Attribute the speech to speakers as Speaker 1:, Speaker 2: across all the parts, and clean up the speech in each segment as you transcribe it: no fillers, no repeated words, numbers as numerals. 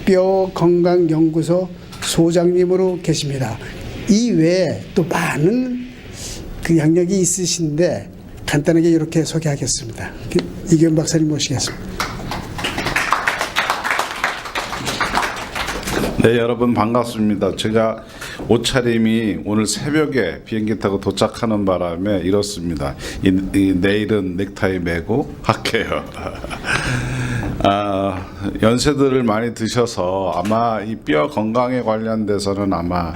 Speaker 1: 뼈건강연구소 소장님으로 계십니다. 이 외에 또 많은 그 양력이 있으신데 간단하게 이렇게 소개하겠습니다. 이규현 박사님 모시겠습니다.
Speaker 2: 네, 여러분 반갑습니다. 제가 옷차림이 오늘 새벽에 비행기 타고 도착하는 바람에 이렇습니다. 내일은 넥타이 매고 할게요. 연세들을 많이 드셔서 아마 이 뼈 건강에 관련돼서는 아마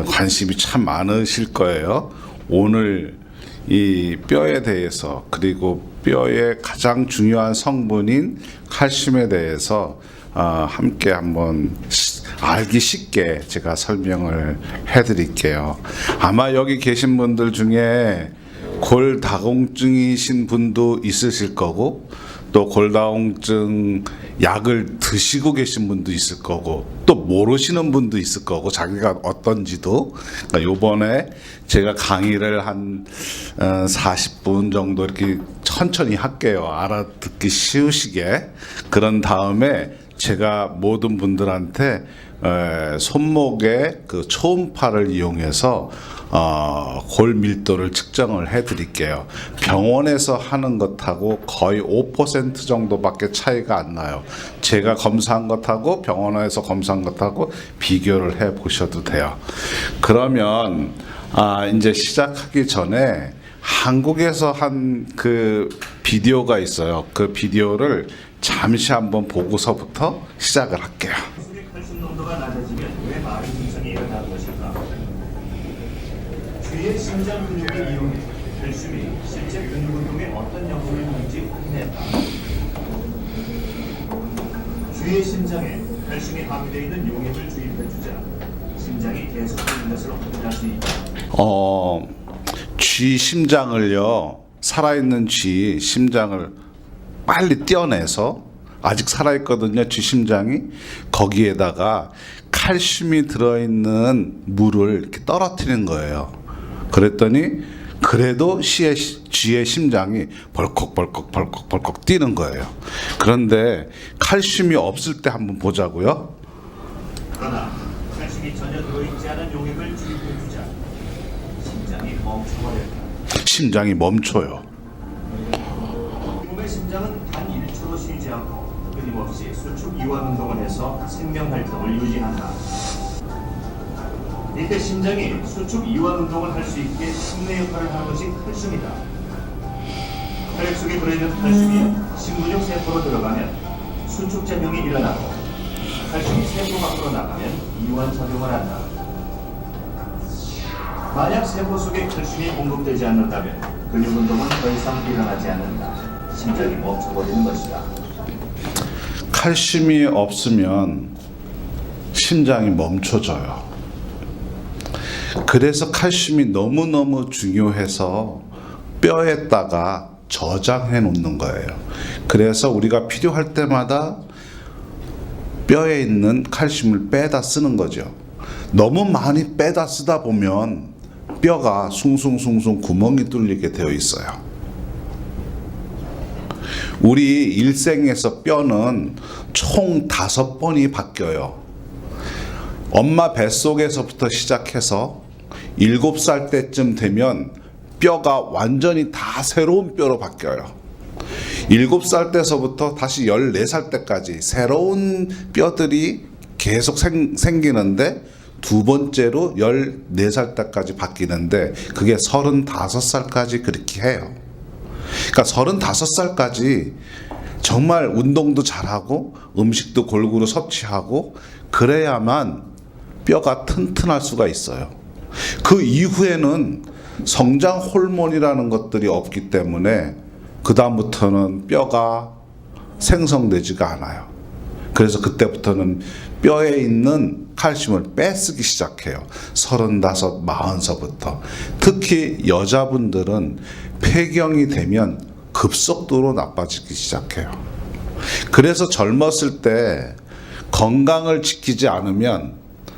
Speaker 2: 관심이 참 많으실 거예요. 오늘 이 뼈에 대해서 그리고 뼈의 가장 중요한 성분인 칼슘에 대해서 함께 한번 알기 쉽게 제가 설명을 해드릴게요. 아마 여기 계신 분들 중에 골다공증이신 분도 있으실 거고 또 골다공증 약을 드시고 계신 분도 있을 거고 또 모르시는 분도 있을 거고 자기가 어떤지도. 그러니까 요번에 제가 강의를 한 40분 정도 이렇게 천천히 할게요. 알아듣기 쉬우시게. 그런 다음에 제가 모든 분들한테 손목의 그 초음파를 이용해서 골 밀도를 측정을 해 드릴게요. 병원에서 하는 것하고 거의 5% 정도밖에 차이가 안 나요. 제가 검사한 것하고 병원에서 검사한 것하고 비교를 해 보셔도 돼요. 그러면 이제 시작하기 전에 한국에서 한 그 비디오가 있어요. 그 비디오를 잠시 한번 보고서부터 시작을 할게요.
Speaker 3: 칼슘 농도가 낮아지면 왜 마비 증상이 일어나는 것일까? 주위의 심장 근육을 이용해 칼슘이 실제 근육 운동에 어떤 역할을 하는지 확인했다. 주위의 심장에 칼슘이 함유되어 있는 용액을 주입해주자 심장이 계속 뛰는 것을 확인할 수 있다.
Speaker 2: 쥐 심장을요, 살아있는 쥐 심장을 빨리 떼어내서 아직 살아있거든요. 쥐 심장이. 거기에다가 칼슘이 들어있는 물을 이렇게 떨어뜨리는 거예요. 그랬더니 그래도 쥐의 심장이 벌컥 뛰는 거예요. 그런데 칼슘이 없을 때 한번 보자고요.
Speaker 3: 그러나 칼슘이 전혀 들어있지 않은 용액을 주입해주자 심장이 멈춰버렸다.
Speaker 2: 심장이 멈춰요.
Speaker 3: 몸의 심장은 단 1초도 쉬지 않고 끊임없이 수축 이완 운동을 해서 생명 활동을 유지한다. 이때 심장이 수축 이완 운동을 할 수 있게 촉매 역할을 하는 것이 칼슘이다. 혈액 속에 들어있는 칼슘이 심근육 세포로 들어가면 수축 작용이 일어나고 칼슘이 세포 밖으로 나가면 이완 작용을 한다. 만약 세포 속에 칼슘이 공급되지 않는다면 근육 운동은 더 이상 일어나지 않는다. 심장이 멈춰버리는 것이다.
Speaker 2: 칼슘이 없으면 심장이 멈춰져요. 그래서 칼슘이 너무너무 중요해서 뼈에다가 저장해 놓는 거예요. 그래서 우리가 필요할 때마다 뼈에 있는 칼슘을 빼다 쓰는 거죠. 너무 많이 빼다 쓰다 보면 뼈가 숭숭숭숭 구멍이 뚫리게 되어 있어요. 우리 일생에서 뼈는 총 5번이 바뀌어요. 엄마 뱃속에서부터 시작해서 7살 때쯤 되면 뼈가 완전히 다 새로운 뼈로 바뀌어요. 7살 때서부터 다시 14살 때까지 새로운 뼈들이 계속 생기는데 두 번째로 14살 때까지 바뀌는데 그게 35살까지 그렇게 해요. 그러니까 35살까지 정말 운동도 잘하고 음식도 골고루 섭취하고 그래야만 뼈가 튼튼할 수가 있어요. 그 이후에는 성장 호르몬이라는 것들이 없기 때문에 그 다음부터는 뼈가 생성되지가 않아요. 그래서 그때부터는 뼈에 있는 칼슘을 빼쓰기 시작해요. 35, 40서부터. 특히 여자분들은 폐경이 되면 급속도로 나빠지기 시작해요. 그래서 젊었을 때 건강을 지키지 않으면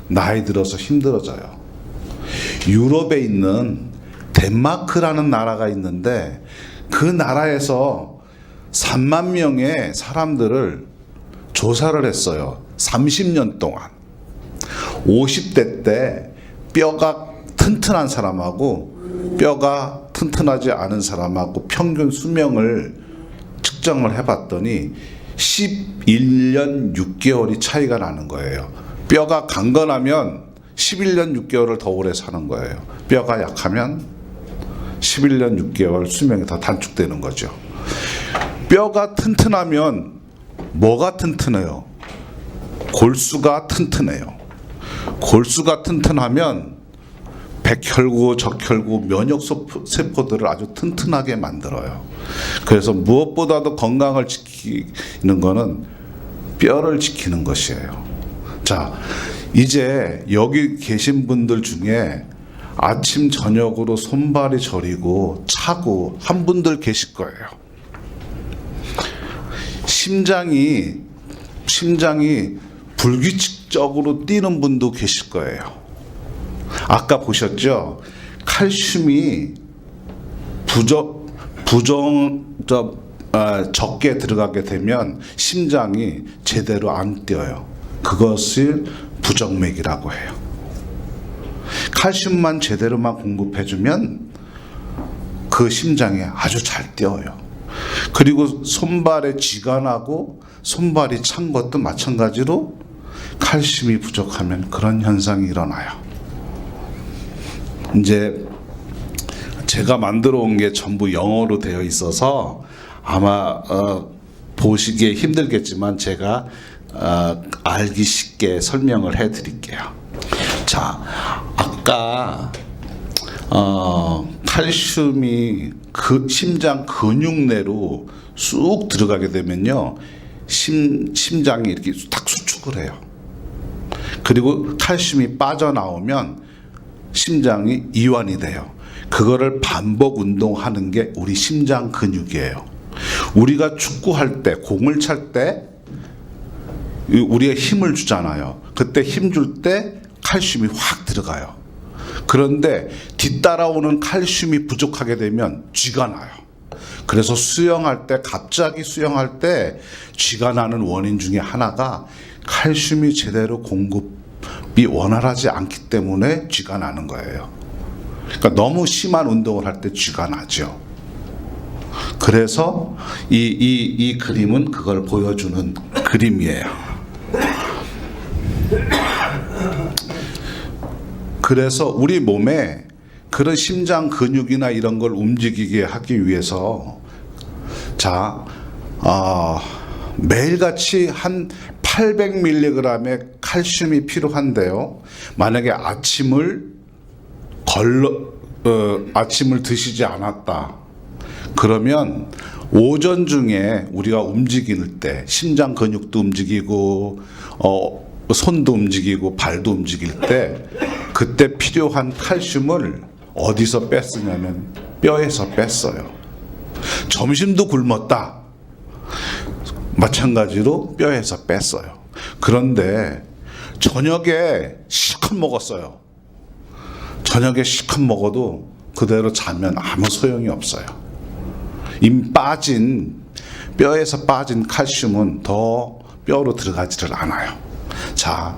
Speaker 2: 나이 들어서 힘들어져요. 유럽에 있는 덴마크라는 나라가 있는데 그 나라에서 3만 명의 사람들을 조사를 했어요. 30년 동안 50대 때 뼈가 튼튼한 사람하고 뼈가 튼튼하지 않은 사람하고 평균 수명을 측정을 해봤더니 11년 6개월이 차이가 나는 거예요. 뼈가 강건하면 11년 6개월을 더 오래 사는 거예요. 뼈가 약하면 11년 6개월 수명이 더 단축되는 거죠. 뼈가 튼튼하면 뭐가 튼튼해요? 골수가 튼튼해요. 골수가 튼튼하면 백혈구, 적혈구, 면역 세포들을 아주 튼튼하게 만들어요. 그래서 무엇보다도 건강을 지키는 것은 뼈를 지키는 것이에요. 자, 이제 여기 계신 분들 중에 아침 저녁으로 손발이 저리고 차고 한 분들 계실 거예요. 심장이 불규칙적으로 뛰는 분도 계실 거예요. 아까 보셨죠? 칼슘이 적게 들어가게 되면 심장이 제대로 안 뛰어요. 그것을 부정맥이라고 해요. 칼슘만 제대로만 공급해주면 그 심장이 아주 잘 뛰어요. 그리고 손발에 쥐가 나고 손발이 찬 것도 마찬가지로 칼슘이 부족하면 그런 현상이 일어나요. 이제 제가 만들어 온 게 전부 영어로 되어 있어서 아마 보시기에 힘들겠지만 제가 알기 쉽게 설명을 해 드릴게요. 자, 아까 칼슘이 그 심장 근육 내로 쑥 들어가게 되면요, 심장이 이렇게 딱 수축을 해요. 그리고 칼슘이 빠져나오면 심장이 이완이 돼요. 그거를 반복 운동하는 게 우리 심장 근육이에요. 우리가 축구할 때, 공을 찰 때 우리가 힘을 주잖아요. 그때 힘 줄 때 칼슘이 확 들어가요. 그런데 뒤따라오는 칼슘이 부족하게 되면 쥐가 나요. 그래서 갑자기 수영할 때 쥐가 나는 원인 중에 하나가 칼슘이 제대로 공급이 원활하지 않기 때문에 쥐가 나는 거예요. 그러니까 너무 심한 운동을 할 때 쥐가 나죠. 그래서 이 그림은 그걸 보여주는 그림이에요. 그래서 우리 몸에 그런 심장 근육이나 이런 걸 움직이게 하기 위해서 매일같이 한 800mg의 칼슘이 필요한데요. 만약에 아침을 드시지 않았다. 그러면 오전 중에 우리가 움직일 때 심장 근육도 움직이고 손도 움직이고 발도 움직일 때 그때 필요한 칼슘을 어디서 뺐으냐면 뼈에서 뺐어요. 점심도 굶었다. 마찬가지로 뼈에서 뺐어요. 그런데 저녁에 실컷 먹었어요. 저녁에 실컷 먹어도 그대로 자면 아무 소용이 없어요. 이미 뼈에서 빠진 칼슘은 더 뼈로 들어가지를 않아요. 자,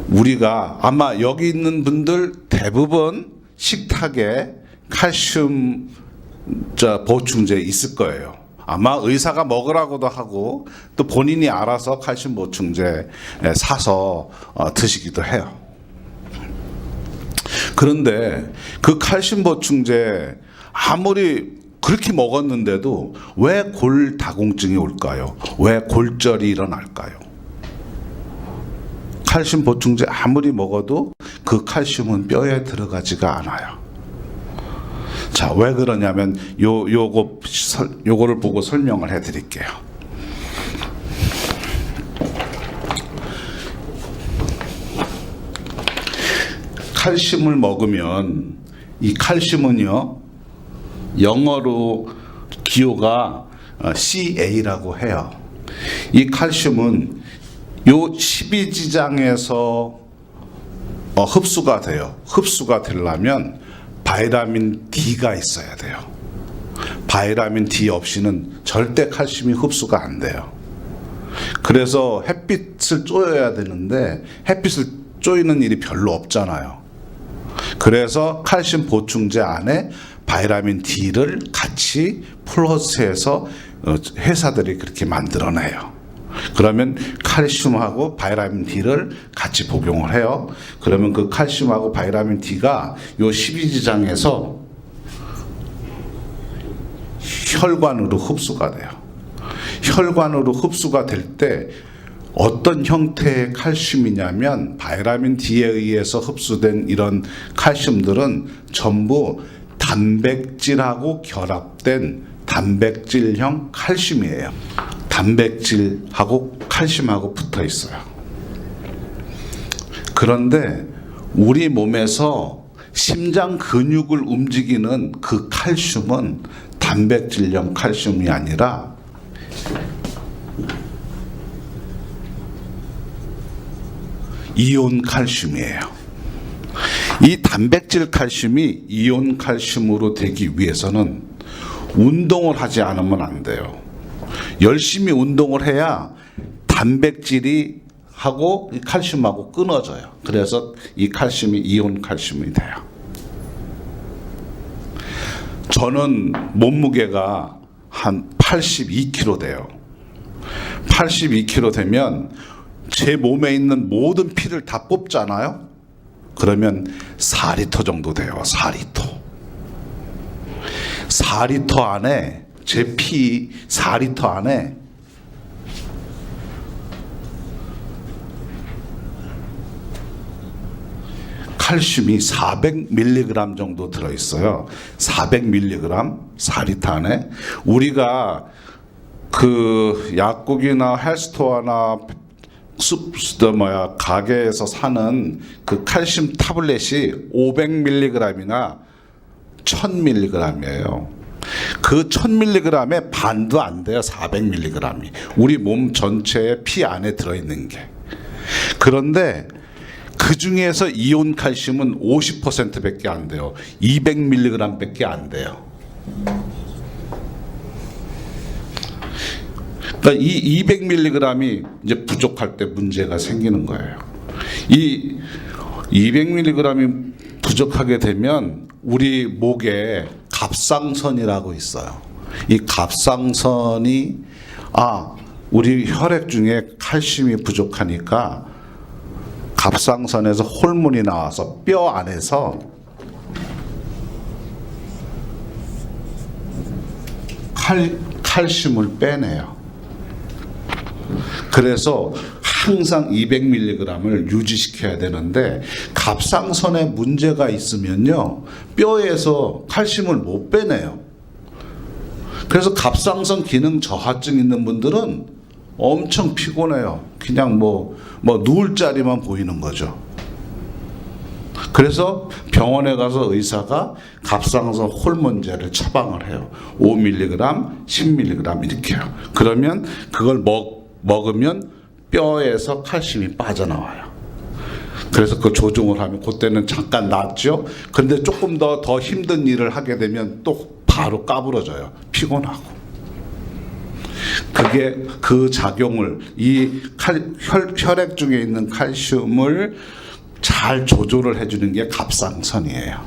Speaker 2: 우리가 아마 여기 있는 분들 대부분 식탁에 칼슘 보충제 있을 거예요. 아마 의사가 먹으라고도 하고 또 본인이 알아서 칼슘 보충제 사서 드시기도 해요. 그런데 그 칼슘 보충제 아무리 그렇게 먹었는데도 왜 골다공증이 올까요? 왜 골절이 일어날까요? 칼슘 보충제 아무리 먹어도 그 칼슘은 뼈에 들어가지가 않아요. 자, 왜 그러냐면 요거를 보고 설명을 해 드릴게요. 칼슘을 먹으면 이 칼슘은요, 영어로 기호가 CA라고 해요. 이 칼슘은 요 12지장에서 흡수가 돼요. 흡수가 되려면 바이타민 D가 있어야 돼요. 바이타민 D 없이는 절대 칼슘이 흡수가 안 돼요. 그래서 햇빛을 쬐어야 되는데 햇빛을 쬐는 일이 별로 없잖아요. 그래서 칼슘 보충제 안에 바이타민 D를 같이 플러스해서 회사들이 그렇게 만들어내요. 그러면 칼슘하고 바이타민 D를 같이 복용을 해요. 그러면 그 칼슘하고 바이타민 D가 요 십이지장에서 혈관으로 흡수가 돼요. 혈관으로 흡수가 될 때 어떤 형태의 칼슘이냐면 바이타민 D에 의해서 흡수된 이런 칼슘들은 전부 단백질하고 결합된 단백질형 칼슘이에요. 단백질하고 칼슘하고 붙어 있어요. 그런데 우리 몸에서 심장 근육을 움직이는 그 칼슘은 단백질형 칼슘이 아니라 이온 칼슘이에요. 이 단백질 칼슘이 이온 칼슘으로 되기 위해서는 운동을 하지 않으면 안 돼요. 열심히 운동을 해야 단백질이 하고 이 칼슘하고 끊어져요. 그래서 이 칼슘이 이온 칼슘이 돼요. 저는 몸무게가 한 82kg 돼요. 82kg 되면 제 몸에 있는 모든 피를 다 뽑잖아요. 그러면 4리터 정도 돼요. 4리터. 4리터 안에 제 피 4리터 안에 칼슘이 400mg 정도 들어있어요. 400mg 4리터 안에. 우리가 그 약국이나 헬스토어나 가게에서 사는 그 칼슘 타블렛이 500mg이나 1000mg이에요. 그 1000mg의 반도 안 돼요. 400mg이. 우리 몸 전체의 피 안에 들어있는 게. 그런데 그 중에서 이온 칼슘은 50%밖에 안 돼요. 200mg밖에 안 돼요. 그러니까 이 200mg이 이제 부족할 때 문제가 생기는 거예요. 이 200mg이 부족하게 되면 우리 목에 갑상선이라고 있어요. 이 갑상선이 우리 혈액 중에 칼슘이 부족하니까 갑상선에서 호르몬이 나와서 뼈 안에서 칼슘을 빼내요. 그래서 항상 200mg을 유지시켜야 되는데 갑상선에 문제가 있으면요 뼈에서 칼슘을 못 빼내요. 그래서 갑상선 기능 저하증 있는 분들은 엄청 피곤해요. 그냥 뭐 누울 자리만 보이는 거죠. 그래서 병원에 가서 의사가 갑상선 호르몬제를 처방을 해요. 5mg, 10mg 이렇게요. 그러면 그걸 먹으면 뼈에서 칼슘이 빠져나와요. 그래서 그 조종을 하면 그때는 잠깐 낫죠. 그런데 조금 더 힘든 일을 하게 되면 또 바로 까부러져요. 피곤하고. 그게 그 작용을 혈액 중에 있는 칼슘을 잘 조절을 해주는 게 갑상선이에요.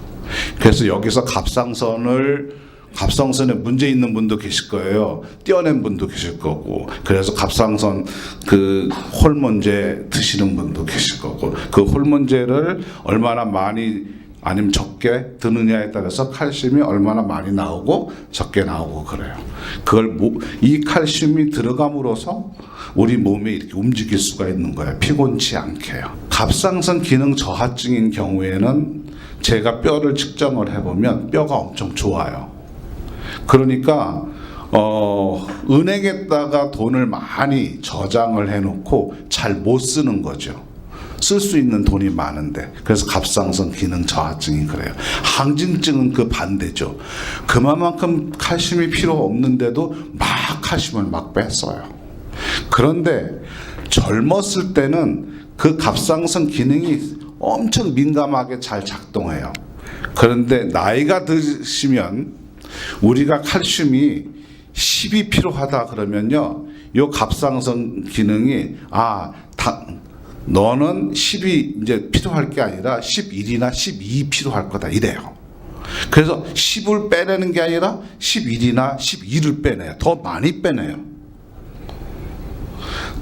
Speaker 2: 그래서 여기서 갑상선에 문제 있는 분도 계실 거예요. 떼어낸 분도 계실 거고. 그래서 갑상선 그 호르몬제 드시는 분도 계실 거고. 그 호르몬제를 얼마나 많이 아니면 적게 드느냐에 따라서 칼슘이 얼마나 많이 나오고 적게 나오고 그래요. 이 칼슘이 들어감으로써 우리 몸에 이렇게 움직일 수가 있는 거예요. 피곤치 않게요. 갑상선 기능 저하증인 경우에는 제가 뼈를 측정을 해보면 뼈가 엄청 좋아요. 그러니까 은행에다가 돈을 많이 저장을 해놓고 잘 못 쓰는 거죠. 쓸 수 있는 돈이 많은데. 그래서 갑상선 기능 저하증이 그래요. 항진증은 그 반대죠. 그만큼 칼슘이 필요 없는데도 막 칼슘을 막 뺐어요. 그런데 젊었을 때는 그 갑상선 기능이 엄청 민감하게 잘 작동해요. 그런데 나이가 드시면 우리가 칼슘이 10이 필요하다 그러면요 요 갑상선 기능이 너는 10이 이제 필요할 게 아니라 11이나 12 필요할 거다 이래요. 그래서 10을 빼내는 게 아니라 11이나 12를 빼내요. 더 많이 빼내요.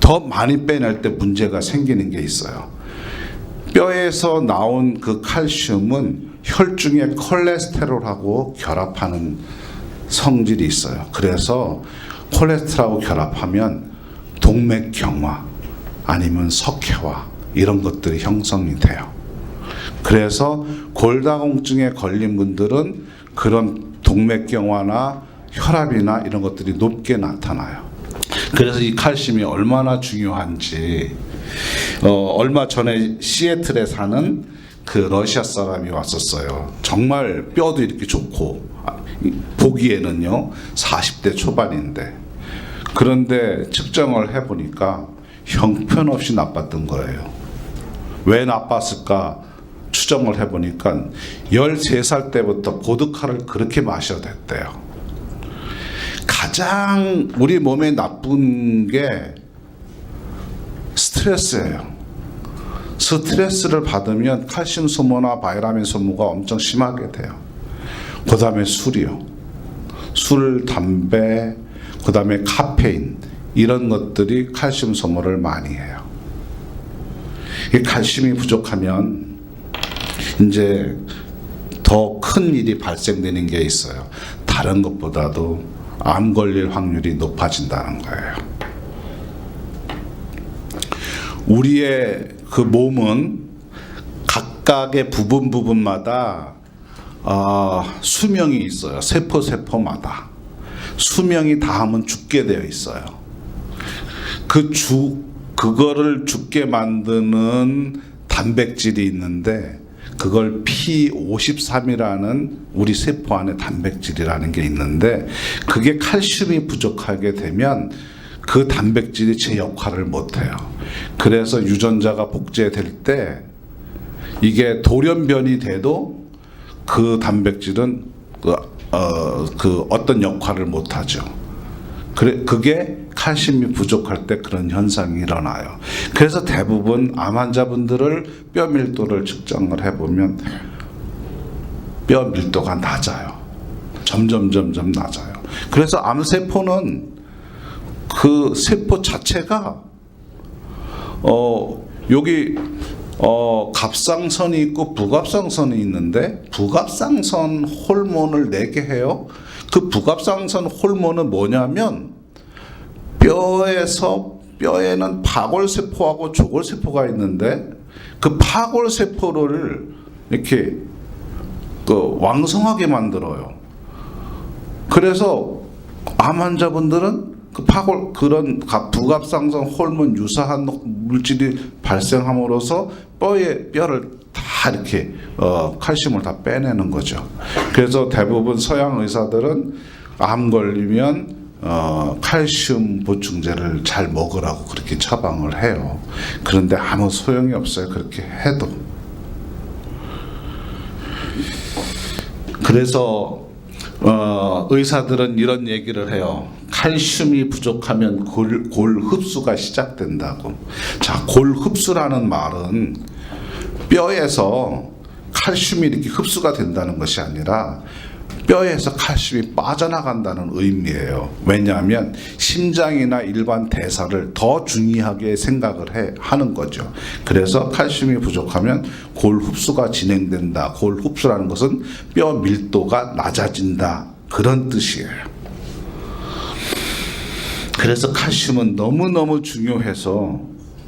Speaker 2: 더 많이 빼낼 때 문제가 생기는 게 있어요. 뼈에서 나온 그 칼슘은 혈중의 콜레스테롤하고 결합하는 성질이 있어요. 그래서 콜레스테롤하고 결합하면 동맥경화 아니면 석회화 이런 것들이 형성이 돼요. 그래서 골다공증에 걸린 분들은 그런 동맥경화나 혈압이나 이런 것들이 높게 나타나요. 그래서 이 칼슘이 얼마나 중요한지 얼마 전에 시애틀에 사는 그 러시아 사람이 왔었어요. 정말 뼈도 이렇게 좋고 보기에는요 40대 초반인데 그런데 측정을 해보니까 형편없이 나빴던 거예요. 왜 나빴을까 추정을 해보니까 13살 때부터 보드카를 그렇게 마셔댔대요. 가장 우리 몸에 나쁜 게 스트레스예요. 스트레스를 받으면 칼슘 소모나 바이타민 소모가 엄청 심하게 돼요. 그 다음에 술이요. 술, 담배, 그 다음에 카페인 이런 것들이 칼슘 소모를 많이 해요. 이 칼슘이 부족하면 이제 더 큰 일이 발생되는 게 있어요. 다른 것보다도 암 걸릴 확률이 높아진다는 거예요. 우리의 그 몸은 각각의 부분마다 수명이 있어요. 세포마다 수명이 다하면 죽게 되어 있어요. 그거를 죽게 만드는 단백질이 있는데 그걸 P53이라는 우리 세포 안에 단백질이라는 게 있는데 그게 칼슘이 부족하게 되면 그 단백질이 제 역할을 못해요. 그래서 유전자가 복제될 때 이게 돌연변이 돼도 그 단백질은 그 어떤 역할을 못하죠. 그게 칼슘이 부족할 때 그런 현상이 일어나요. 그래서 대부분 암 환자분들을 뼈 밀도를 측정을 해보면 뼈 밀도가 낮아요. 점점 낮아요. 그래서 암세포는 그 세포 자체가 여기 갑상선이 있고 부갑상선이 있는데 부갑상선 호르몬을 내게 해요. 그 부갑상선 호르몬은 뭐냐면 뼈에는 파골세포하고 조골세포가 있는데 그 파골세포를 이렇게 왕성하게 만들어요. 그래서 암 환자분들은 그런 부갑상선 호르몬 유사한 물질이 발생함으로써 뼈를 다 이렇게 칼슘을 다 빼내는 거죠. 그래서 대부분 서양 의사들은 암 걸리면 칼슘 보충제를 잘 먹으라고 그렇게 처방을 해요. 그런데 아무 소용이 없어요. 그렇게 해도. 그래서 의사들은 이런 얘기를 해요. 칼슘이 부족하면 골 흡수가 시작된다고. 자, 골 흡수라는 말은 뼈에서 칼슘이 이렇게 흡수가 된다는 것이 아니라 뼈에서 칼슘이 빠져나간다는 의미예요. 왜냐하면 심장이나 일반 대사를 더 중요하게 생각을 하는 거죠. 그래서 칼슘이 부족하면 골 흡수가 진행된다. 골 흡수라는 것은 뼈 밀도가 낮아진다. 그런 뜻이에요. 그래서 칼슘은 너무너무 중요해서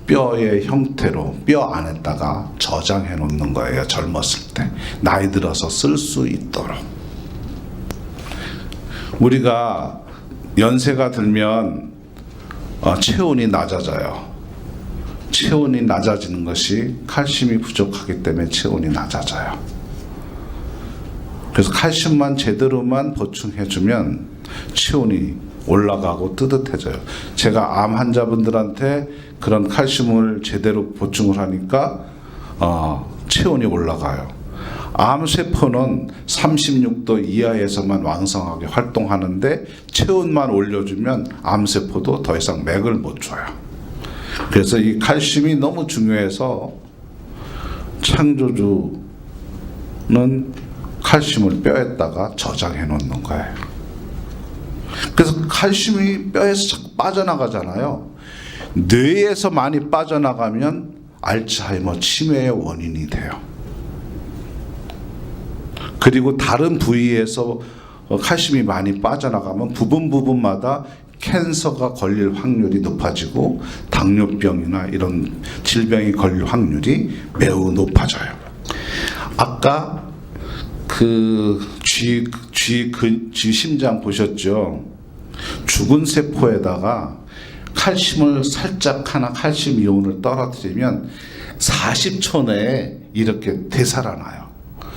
Speaker 2: 뼈의 형태로 뼈 안에다가 저장해 놓는 거예요. 젊었을 때. 나이 들어서 쓸 수 있도록. 우리가 연세가 들면 체온이 낮아져요. 체온이 낮아지는 것이 칼슘이 부족하기 때문에 체온이 낮아져요. 그래서 칼슘만 제대로만 보충해주면 체온이 올라가고 뜨뜻해져요. 제가 암 환자분들한테 그런 칼슘을 제대로 보충을 하니까 체온이 올라가요. 암세포는 36도 이하에서만 왕성하게 활동하는데 체온만 올려주면 암세포도 더 이상 맥을 못 줘요. 그래서 이 칼슘이 너무 중요해서 창조주는 칼슘을 뼈에다가 저장해 놓는 거예요. 그래서 칼슘이 뼈에서 자꾸 빠져나가잖아요. 뇌에서 많이 빠져나가면 알츠하이머 치매의 원인이 돼요. 그리고 다른 부위에서 칼슘이 많이 빠져나가면 부분마다 캔서가 걸릴 확률이 높아지고 당뇨병이나 이런 질병이 걸릴 확률이 매우 높아져요. 아까 쥐 심장 보셨죠? 죽은 세포에다가 칼슘을 살짝 하나 칼슘 이온을 떨어뜨리면 40초 내에 이렇게 되살아나요.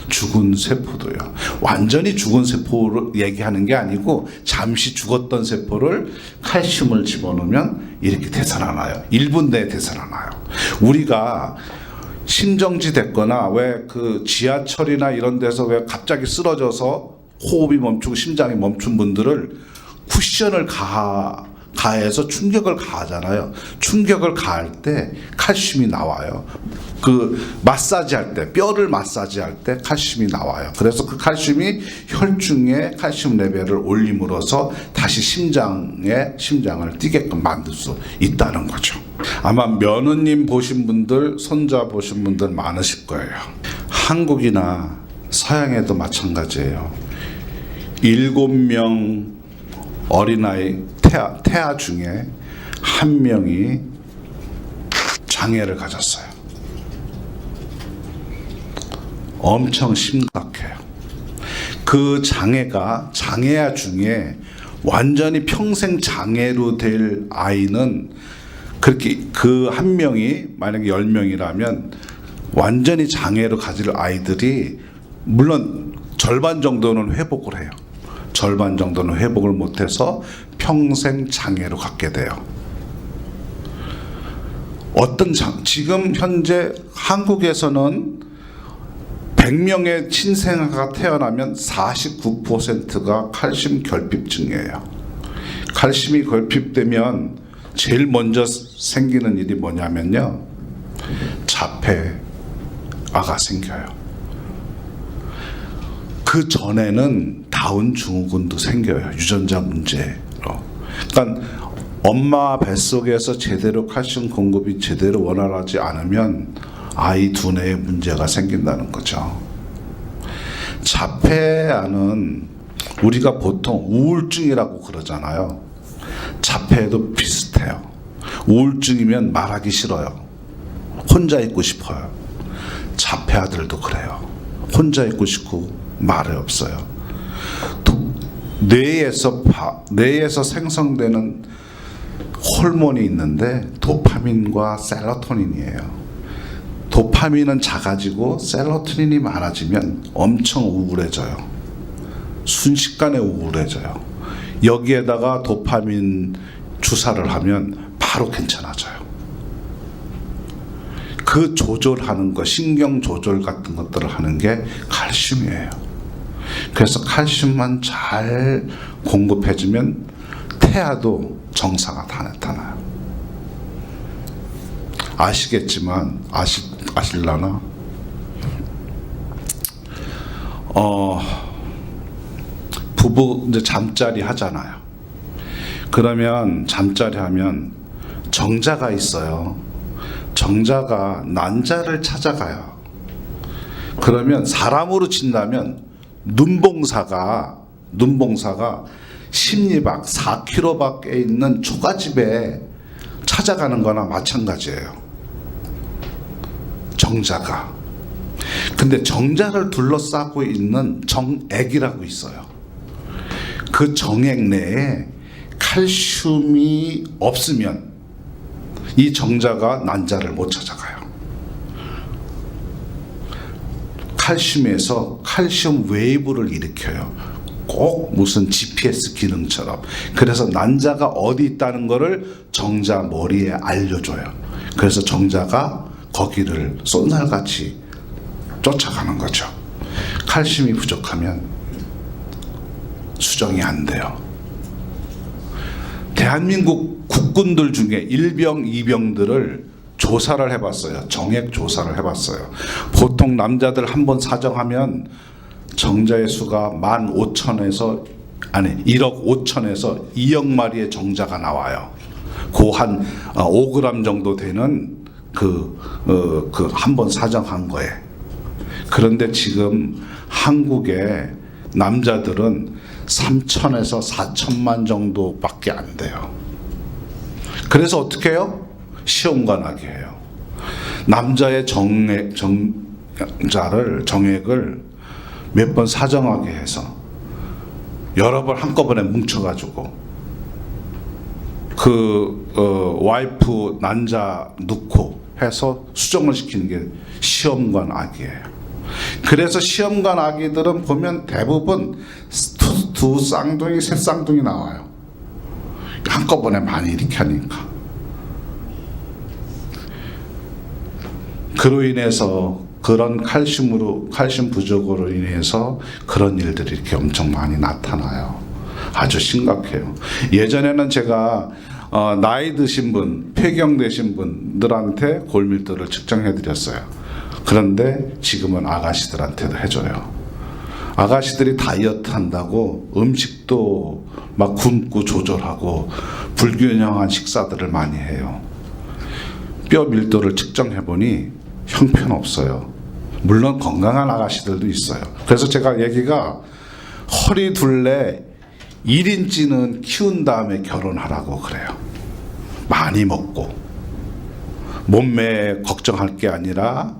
Speaker 2: 죽은 세포도요. 완전히 죽은 세포를 얘기하는 게 아니고 잠시 죽었던 세포를 칼슘을 집어넣으면 이렇게 되살아나요. 1분 내에 되살아나요. 우리가 심정지 됐거나 왜 그 지하철이나 이런 데서 왜 갑자기 쓰러져서 호흡이 멈추고 심장이 멈춘 분들을 쿠션을 가해서 충격을 가하잖아요. 충격을 가할 때 칼슘이 나와요. 그 마사지 할 때, 뼈를 마사지 할 때 칼슘이 나와요. 그래서 그 칼슘이 혈중의 칼슘 레벨을 올림으로써 다시 심장을 뛰게끔 만들 수 있다는 거죠. 아마 며느님 보신 분들, 손자 보신 분들 많으실 거예요. 한국이나 서양에도 마찬가지예요. 7명 어린아이 태아 중에 1명이 장애를 가졌어요. 엄청 심각해요. 그 장애아 중에 완전히 평생 장애로 될 아이는 그렇게 그 1명이 만약에 10명이라면 완전히 장애로 가질 아이들이 물론 절반 정도는 회복을 해요. 절반 정도는 회복을 못해서 평생 장애로 갖게 돼요. 지금 현재 한국에서는 100명의 신생아가 태어나면 49%가 칼슘 결핍증이에요. 칼슘이 결핍되면 제일 먼저 생기는 일이 뭐냐면요. 자폐아가 생겨요. 그 전에는 다운 증후군도 생겨요. 유전자 문제로. 그러니까 엄마 뱃속에서 제대로 칼슘 공급이 제대로 원활하지 않으면 아이 두뇌에 문제가 생긴다는 거죠. 자폐아는 우리가 보통 우울증이라고 그러잖아요. 자폐도 비슷해요. 우울증이면 말하기 싫어요. 혼자 있고 싶어요. 자폐아들도 그래요. 혼자 있고 싶고 말이 없어요. 뇌에서 생성되는 호르몬이 있는데 도파민과 세로토닌이에요. 도파민은 작아지고 세로토닌이 많아지면 엄청 우울해져요. 순식간에 우울해져요. 여기에다가 도파민 주사를 하면 바로 괜찮아져요. 그 조절하는 거, 신경 조절 같은 것들을 하는 게 칼슘이에요. 그래서 칼슘만 잘 공급해주면 태아도 정상화 다 나타나요. 아시겠지만 아실라나? 부부 이제 잠자리 하잖아요. 그러면 잠자리 하면 정자가 있어요. 정자가 난자를 찾아가요. 그러면 사람으로 친다면 눈봉사가 십리박 4km 밖에 있는 초가집에 찾아가는 거나 마찬가지예요. 정자가. 근데 정자를 둘러싸고 있는 정액이라고 있어요. 그 정액 내에 칼슘이 없으면 이 정자가 난자를 못 찾아가요. 칼슘에서 칼슘 웨이브를 일으켜요. 꼭 무슨 GPS 기능처럼. 그래서 난자가 어디 있다는 거를 정자 머리에 알려줘요. 그래서 정자가 거기를 쏜살같이 쫓아가는 거죠. 칼슘이 부족하면 수정이 안 돼요. 대한민국 국군들 중에 일병, 이병들을 조사를 해봤어요. 정액 조사를 해봤어요. 보통 남자들 한 번 사정하면 정자의 수가 15,000에서 1억 5천에서 2억 마리의 정자가 나와요. 그 한 5g 정도 되는 그 한 번 사정한 거예요. 그런데 지금 한국의 남자들은 3천에서 4천만 정도밖에 안 돼요. 그래서 어떻게 해요? 시험관하기예요. 남자의 정액을 몇 번 사정하게 해서 여러 번 한꺼번에 뭉쳐가지고 와이프 난자 넣고 해서 수정을 시키는 게 시험관 아기예요. 그래서 시험관 아기들은 보면 대부분 두 쌍둥이, 세 쌍둥이 나와요. 한꺼번에 많이 이렇게 하니까. 그로 인해서 그런 칼슘 부족으로 인해서 그런 일들이 이렇게 엄청 많이 나타나요. 아주 심각해요. 예전에는 제가 나이 드신 분, 폐경되신 분들한테 골밀도를 측정해 드렸어요. 그런데 지금은 아가씨들한테도 해줘요. 아가씨들이 다이어트 한다고 음식도 막 굶고 조절하고 불균형한 식사들을 많이 해요. 뼈 밀도를 측정해 보니 형편없어요. 물론 건강한 아가씨들도 있어요. 그래서 제가 얘기가 허리 둘레 1인치는 키운 다음에 결혼하라고 그래요. 많이 먹고 몸매 걱정할 게 아니라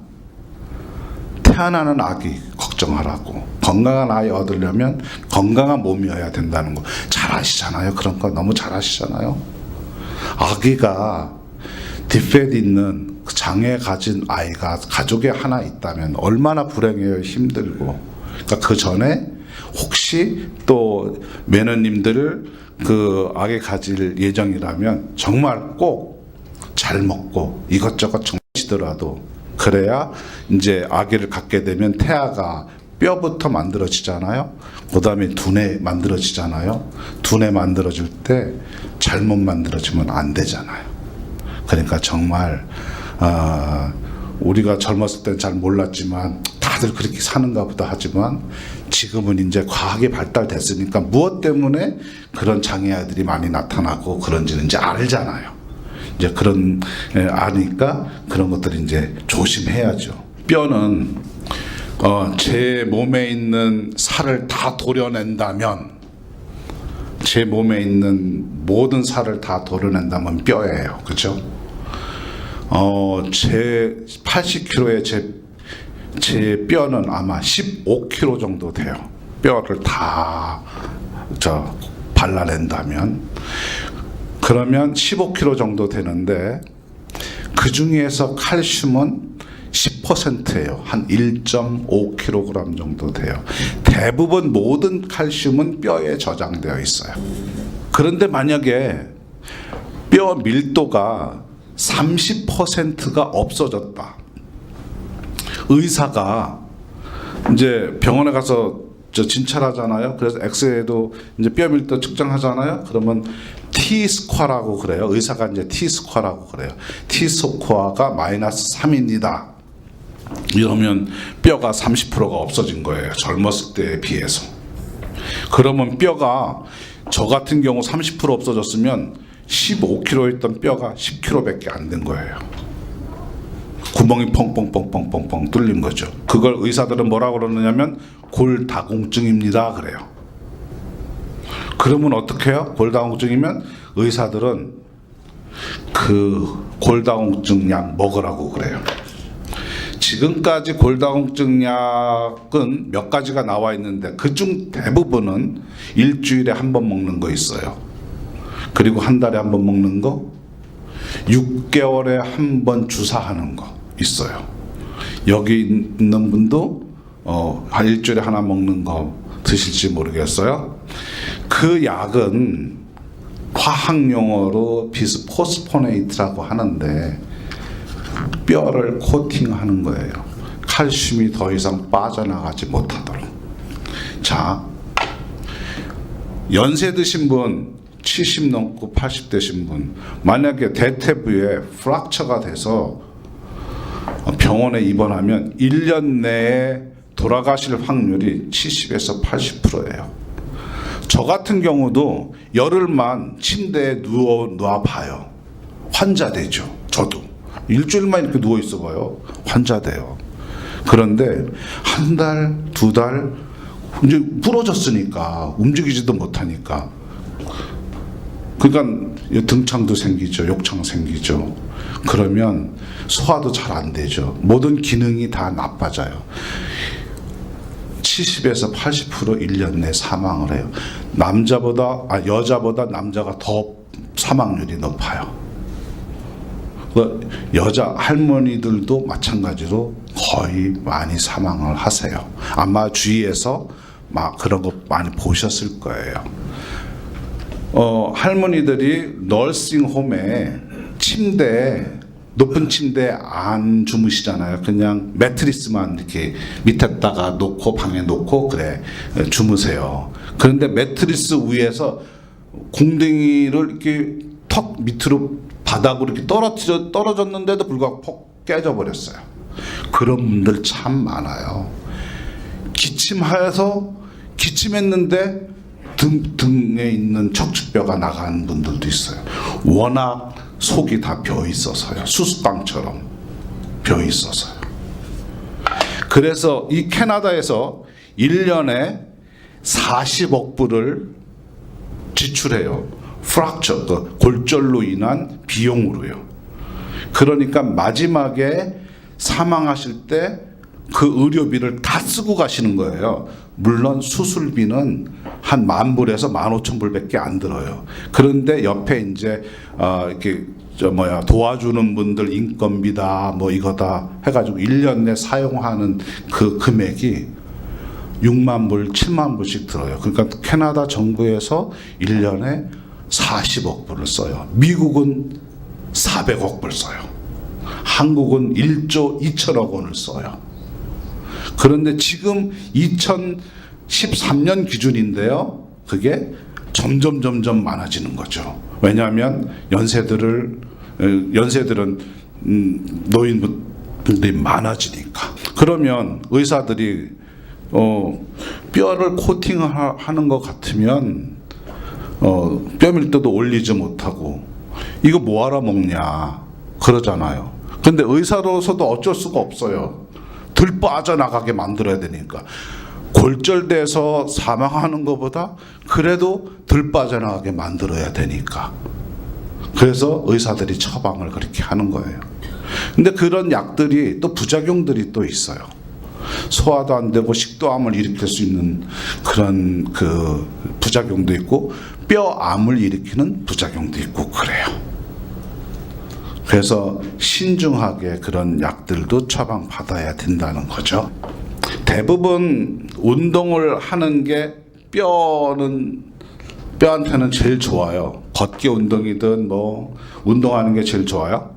Speaker 2: 태어나는 아기 걱정하라고. 건강한 아이 얻으려면 건강한 몸이어야 된다는 거 잘 아시잖아요. 그런 거 너무 잘 아시잖아요. 아기가 디페트 있는 장애 가진 아이가 가족에 하나 있다면 얼마나 불행해요. 힘들고. 그러니까 그 전에 혹시 또 매너님들을 그 아기 가질 예정이라면 정말 꼭 잘 먹고 이것저것 정치더라도 그래야 이제 아기를 갖게 되면 태아가 뼈부터 만들어지잖아요. 그 다음에 두뇌 만들어지잖아요. 두뇌 만들어질 때 잘못 만들어지면 안 되잖아요. 그러니까 정말 우리가 젊었을 땐 잘 몰랐지만 다들 그렇게 사는가 보다 하지만 지금은 이제 과학이 발달됐으니까 무엇 때문에 그런 장애아들이 많이 나타나고 그런지는 이제 알잖아요. 이제 그런 아니까 그런 것들을 이제 조심해야죠. 뼈는 제 몸에 있는 살을 다 도려낸다면 제 몸에 있는 모든 살을 다 도려낸다면 뼈예요. 그렇죠? 제 80kg의 제 뼈는 아마 15kg 정도 돼요. 뼈를 다 발라낸다면 그러면 15kg 정도 되는데 그 중에서 칼슘은 10%예요. 한 1.5kg 정도 돼요. 대부분 모든 칼슘은 뼈에 저장되어 있어요. 그런데 만약에 뼈 밀도가 30%가 없어졌다. 의사가 이제 병원에 가서 진찰하잖아요. 그래서 엑스레이도 이제 뼈 밀도 측정하잖아요. 그러면 T 스쿼어라고 그래요. 의사가 이제 T 스쿼어라고 그래요. T 스쿼어가 -3입니다. 이러면 뼈가 30%가 없어진 거예요. 젊었을 때에 비해서. 그러면 뼈가 저 같은 경우 30% 없어졌으면 15kg 있던 뼈가 10kg밖에 안 된 거예요. 구멍이 펑펑펑펑펑펑 뚫린 거죠. 그걸 의사들은 뭐라고 그러느냐면 골다공증입니다 그래요. 그러면 어떻게 해요? 골다공증이면 의사들은 그 골다공증 약 먹으라고 그래요. 지금까지 골다공증 약은 몇 가지가 나와 있는데 그중 대부분은 일주일에 한 번 먹는 거 있어요. 그리고 한 달에 한 번 먹는 거, 6개월에 한 번 주사하는 거 있어요. 여기 있는 분도 한 일주일에 하나 먹는 거 드실지 모르겠어요. 그 약은 화학 용어로 비스포스포네이트라고 하는데 뼈를 코팅하는 거예요. 칼슘이 더 이상 빠져나가지 못하도록. 자, 연세 드신 분, 70 넘고 80 되신 분, 만약에 대퇴부에 프랙처가 돼서 병원에 입원하면 1년 내에 돌아가실 확률이 70에서 80%예요. 저 같은 경우도 열흘만 침대에 누워 봐요. 환자 되죠. 저도 일주일만 이렇게 누워 있어 봐요. 환자 돼요. 그런데 한 달, 두 달 이제 부러졌으니까 움직이지도 못하니까, 그러니까 등창도 생기죠, 욕창 생기죠. 그러면 소화도 잘 안 되죠. 모든 기능이 다 나빠져요. 70에서 80% 1년 내 사망을 해요. 여자보다 남자가 더 사망률이 높아요. 여자 할머니들도 마찬가지로 거의 많이 사망을 하세요. 아마 주위에서 막 그런 거 많이 보셨을 거예요. 할머니들이 너싱홈에 높은 침대에 안 주무시잖아요. 그냥 매트리스만 이렇게 밑에다가 놓고 방에 놓고 그래 주무세요. 그런데 매트리스 위에서 궁둥이를 이렇게 턱 밑으로 바닥으로 이렇게 떨어졌는데도 불구하고 폭 깨져버렸어요. 그런 분들 참 많아요. 기침했는데 등에 있는 척추뼈가 나간 분들도 있어요. 워낙 속이 다 벼 있어서요. 수수깡처럼 벼 있어서요. 그래서 이 캐나다에서 1년에 40억 불을 지출해요. 프랙처, 골절로 인한 비용으로요. 그러니까 마지막에 사망하실 때 그 의료비를 다 쓰고 가시는 거예요. 물론 수술비는 한 10,000불에서 15,000불밖에 안 들어요. 그런데 옆에 이제 이렇게 도와주는 분들 인건비다 뭐 이거다 해가지고 1년 내 사용하는 그 금액이 6만 불, 7만 불씩 들어요. 그러니까 캐나다 정부에서 1년에 40억 불을 써요. 미국은 400억 불 써요. 한국은 1조 2천억 원을 써요. 그런데 지금 2013년 기준인데요. 그게 점점 많아지는 거죠. 왜냐하면 연세들은 노인분들이 많아지니까. 그러면 의사들이 뼈를 코팅하는 것 같으면 뼈 밀도도 올리지 못하고 이거 뭐하러 먹냐 그러잖아요. 근데 의사로서도 어쩔 수가 없어요. 들 빠져나가게 만들어야 되니까. 골절돼서 사망하는 것보다 그래도 들 빠져나가게 만들어야 되니까. 그래서 의사들이 처방을 그렇게 하는 거예요. 근데 그런 약들이 또 부작용들이 또 있어요. 소화도 안 되고 식도암을 일으킬 수 있는 그런 그 부작용도 있고 뼈암을 일으키는 부작용도 있고 그래요. 그래서 신중하게 그런 약들도 처방받아야 된다는 거죠. 대부분 운동을 하는 게 뼈한테는 제일 좋아요. 걷기 운동이든 뭐 운동하는 게 제일 좋아요.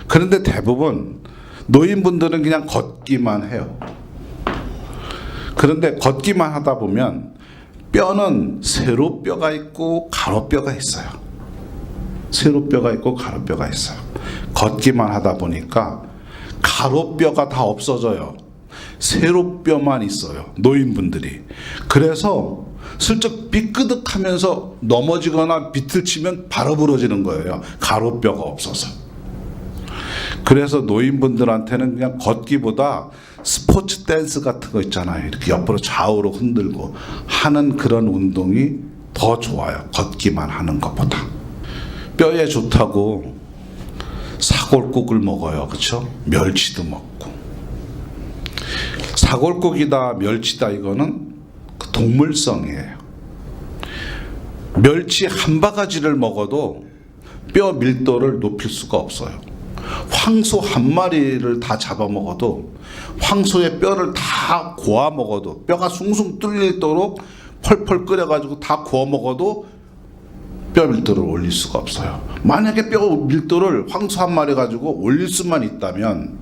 Speaker 2: 그런데 대부분 노인분들은 그냥 걷기만 해요. 그런데 걷기만 하다 보면 뼈는 세로뼈가 있고 가로뼈가 있어요. 세로뼈가 있고 가로뼈가 있어요. 걷기만 하다 보니까 가로뼈가 다 없어져요. 세로뼈만 있어요. 노인분들이. 그래서 슬쩍 삐끄덕하면서 넘어지거나 비틀치면 바로 부러지는 거예요. 가로뼈가 없어서. 그래서 노인분들한테는 그냥 걷기보다 스포츠 댄스 같은 거 있잖아요. 이렇게 옆으로 좌우로 흔들고 하는 그런 운동이 더 좋아요. 걷기만 하는 것보다. 뼈에 좋다고 사골국을 먹어요. 그렇죠? 멸치도 먹고. 사골국이다 멸치다 이거는 동물성이에요. 멸치 한 바가지를 먹어도 뼈 밀도를 높일 수가 없어요. 황소 한 마리를 다 잡아먹어도 황소의 뼈를 다 고아 먹어도 뼈가 숭숭 뚫리도록 펄펄 끓여가지고 다 구워 먹어도 뼈 밀도를 올릴 수가 없어요. 만약에 뼈 밀도를 황소 한 마리 가지고 올릴 수만 있다면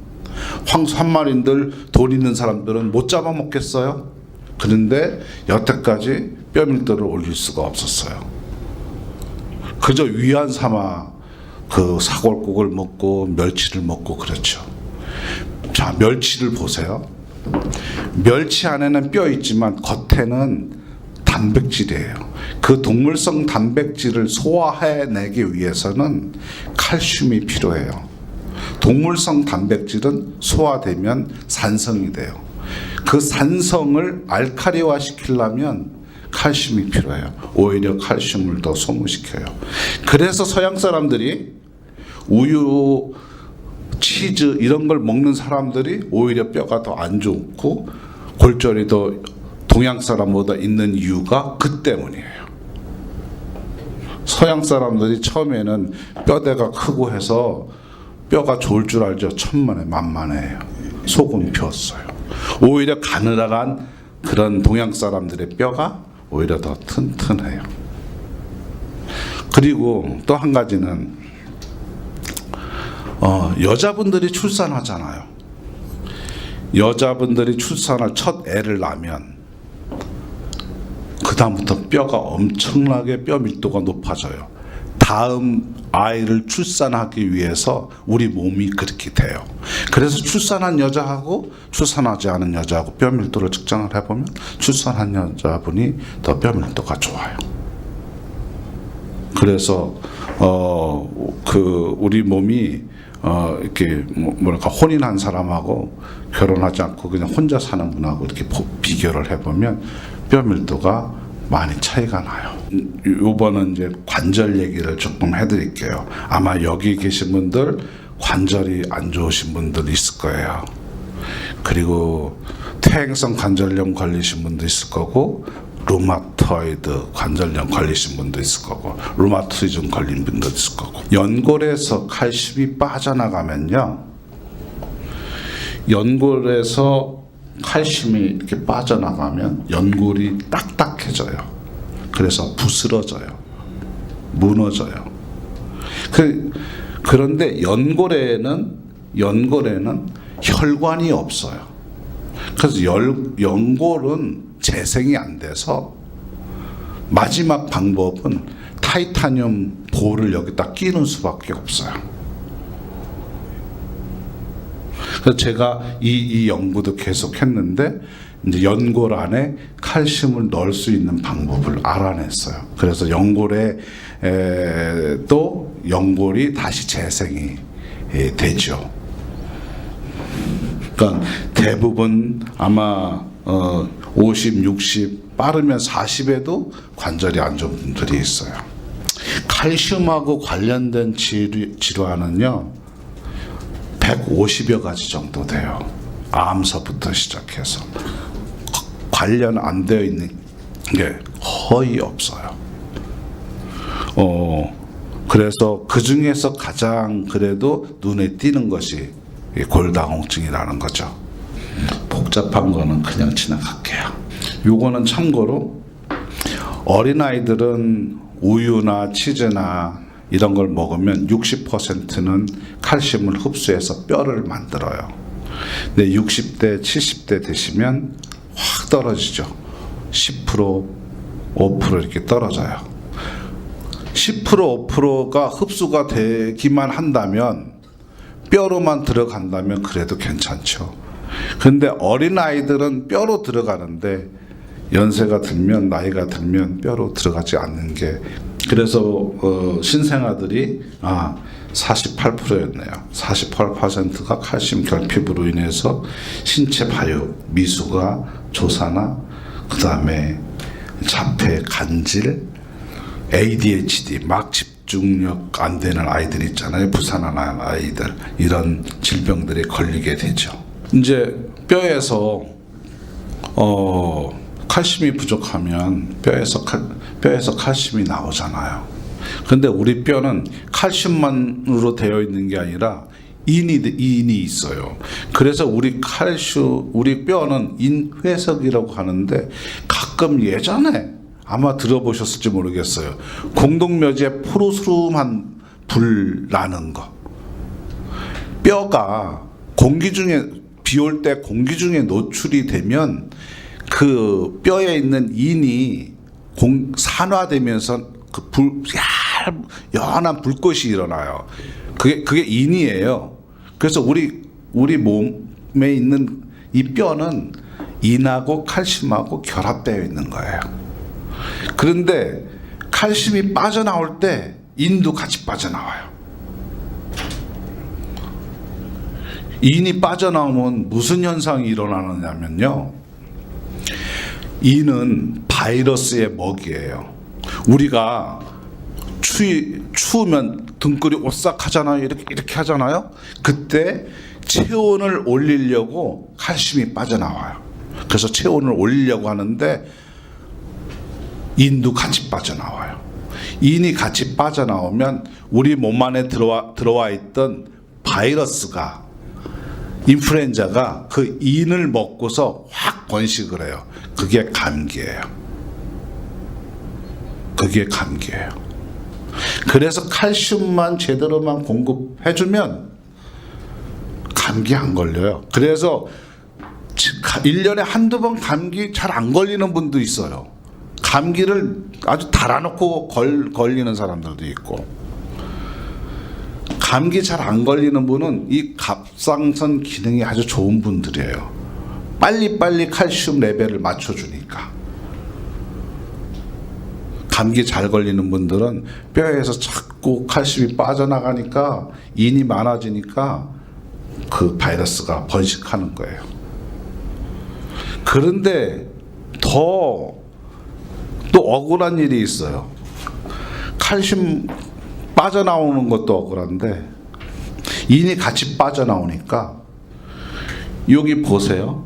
Speaker 2: 황소 한 마리인들 돈 있는 사람들은 못 잡아먹겠어요? 그런데 여태까지 뼈 밀도를 올릴 수가 없었어요. 그저 위안 삼아 그 사골국을 먹고 멸치를 먹고 그렇죠. 자, 멸치를 보세요. 멸치 안에는 뼈 있지만 겉에는 단백질이에요. 그 동물성 단백질을 소화해내기 위해서는 칼슘이 필요해요. 동물성 단백질은 소화되면 산성이 돼요. 그 산성을 알칼리화 시키려면 칼슘이 필요해요. 오히려 칼슘을 더 소모시켜요. 그래서 서양 사람들이 우유, 치즈 이런 걸 먹는 사람들이 오히려 뼈가 더 안 좋고 골절이 더 동양 사람보다 있는 이유가 그 때문이에요. 서양 사람들이 처음에는 뼈대가 크고 해서 뼈가 좋을 줄 알죠. 천만에 만만해요. 속은 폈어요. 오히려 가느다란 그런 동양 사람들의 뼈가 오히려 더 튼튼해요. 그리고 또 한 가지는 여자분들이 출산하잖아요. 여자분들이 출산할 첫 애를 낳으면 그 다음부터 뼈가 엄청나게 뼈 밀도가 높아져요. 다음 아이를 출산하기 위해서 우리 몸이 그렇게 돼요. 그래서 출산한 여자하고 출산하지 않은 여자하고 뼈 밀도를 측정을 해보면 출산한 여자분이 더 뼈 밀도가 좋아요. 그래서 우리 몸이 이렇게 뭐랄까 혼인한 사람하고 결혼하지 않고 그냥 혼자 사는 분하고 이렇게 비교를 해보면 뼈 밀도가 많이 차이가 나요. 요번은 이제 관절 얘기를 조금 해드릴게요. 아마 여기 계신 분들 관절이 안 좋으신 분들 있을 거예요. 그리고 퇴행성 관절염 걸리신 분도 있을 거고, 루마토이드 관절염 걸리신 분도 있을 거고, 루마티즘 걸린 분도 있을 거고. 연골에서 칼슘이 빠져나가면요, 연골에서 칼슘이 이렇게 빠져나가면 연골이 딱딱해져요. 그래서 부스러져요. 무너져요. 그런데 연골에는 혈관이 없어요. 그래서 연골은 재생이 안 돼서 마지막 방법은 타이타늄 볼을 여기다 끼는 수밖에 없어요. 그래서 제가 이 연구도 계속 했는데 이제 연골 안에 칼슘을 넣을 수 있는 방법을 알아냈어요. 그래서 연골에 또 연골이 다시 재생이 되죠. 그러니까 대부분 아마 50, 60 빠르면 40에도 관절이 안 좋은 분들이 있어요. 칼슘하고 관련된 질환은요 150여 가지 정도 돼요. 암서부터 시작해서 관련 안 되어 있는 게 거의 없어요. 그래서 그 중에서 가장 그래도 눈에 띄는 것이 골다공증이라는 거죠. 복잡한 거는 그냥 지나갈게요. 요거는 참고로 어린아이들은 우유나 치즈나 이런 걸 먹으면 60%는 칼슘을 흡수해서 뼈를 만들어요. 근데 60대, 70대 되시면 확 떨어지죠. 10%, 5% 이렇게 떨어져요. 10%, 5%가 흡수가 되기만 한다면, 뼈로만 들어간다면 그래도 괜찮죠. 그런데 어린아이들은 뼈로 들어가는데 연세가 들면, 나이가 들면 뼈로 들어가지 않는 게, 그래서 신생아들이 48%였네요. 48%가 칼슘 결핍으로 인해서 신체 발육, 미수가, 조사나 그 다음에 자폐, 간질, ADHD, 막 집중력 안 되는 아이들 있잖아요. 부산한 아이들, 이런 질병들이 걸리게 되죠. 이제 뼈에서 칼슘이 부족하면 뼈에서 칼슘이 나오잖아요. 근데 우리 뼈는 칼슘만으로 되어 있는 게 아니라 인이 있어요. 그래서 우리 뼈는 인회석이라고 하는데, 가끔 예전에 아마 들어보셨을지 모르겠어요. 공동묘지에 푸르스름한 불 나는 거. 뼈가 공기 중에, 비 올 때 공기 중에 노출이 되면 그 뼈에 있는 인이 산화되면서 그 연한 불꽃이 일어나요. 그게 인이에요. 그래서 우리 몸에 있는 이 뼈는 인하고 칼슘하고 결합되어 있는 거예요. 그런데 칼슘이 빠져나올 때 인도 같이 빠져나와요. 인이 빠져나오면 무슨 현상이 일어나느냐면요, 인은 바이러스의 먹이에요. 우리가 추우면 등골이 오싹하잖아요. 이렇게 하잖아요. 그때 체온을 올리려고 칼슘이 빠져나와요. 그래서 체온을 올리려고 하는데 인도 같이 빠져나와요. 인이 같이 빠져나오면 우리 몸 안에 들어와 있던 바이러스가, 인플루엔자가 그 인을 먹고서 확 번식을 해요. 그게 감기예요. 그래서 칼슘만 제대로만 공급해주면 감기 안 걸려요. 그래서 1년에 한두 번 감기 잘 안 걸리는 분도 있어요. 감기를 아주 달아놓고 걸리는 사람들도 있고. 감기 잘 안 걸리는 분은 이 갑상선 기능이 아주 좋은 분들이에요. 빨리빨리 칼슘 레벨을 맞춰주니까. 감기 잘 걸리는 분들은 뼈에서 자꾸 칼슘이 빠져나가니까 인이 많아지니까 그 바이러스가 번식하는 거예요. 그런데 또 억울한 일이 있어요. 칼슘 빠져나오는 것도 억울한데 인이 같이 빠져나오니까 여기 보세요.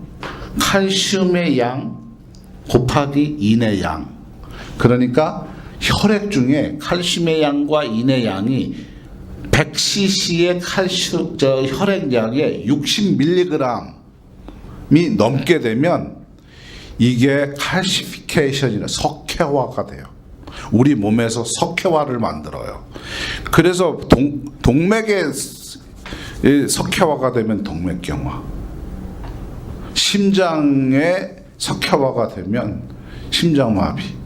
Speaker 2: 칼슘의 양 곱하기 인의 양. 그러니까 혈액 중에 칼슘의 양과 인의 양이 100cc의 혈액량에 60mg이 넘게 되면 이게 칼시피케이션이나 석회화가 돼요. 우리 몸에서 석회화를 만들어요. 그래서 동맥에 석회화가 되면 동맥경화, 심장에 석회화가 되면 심장마비,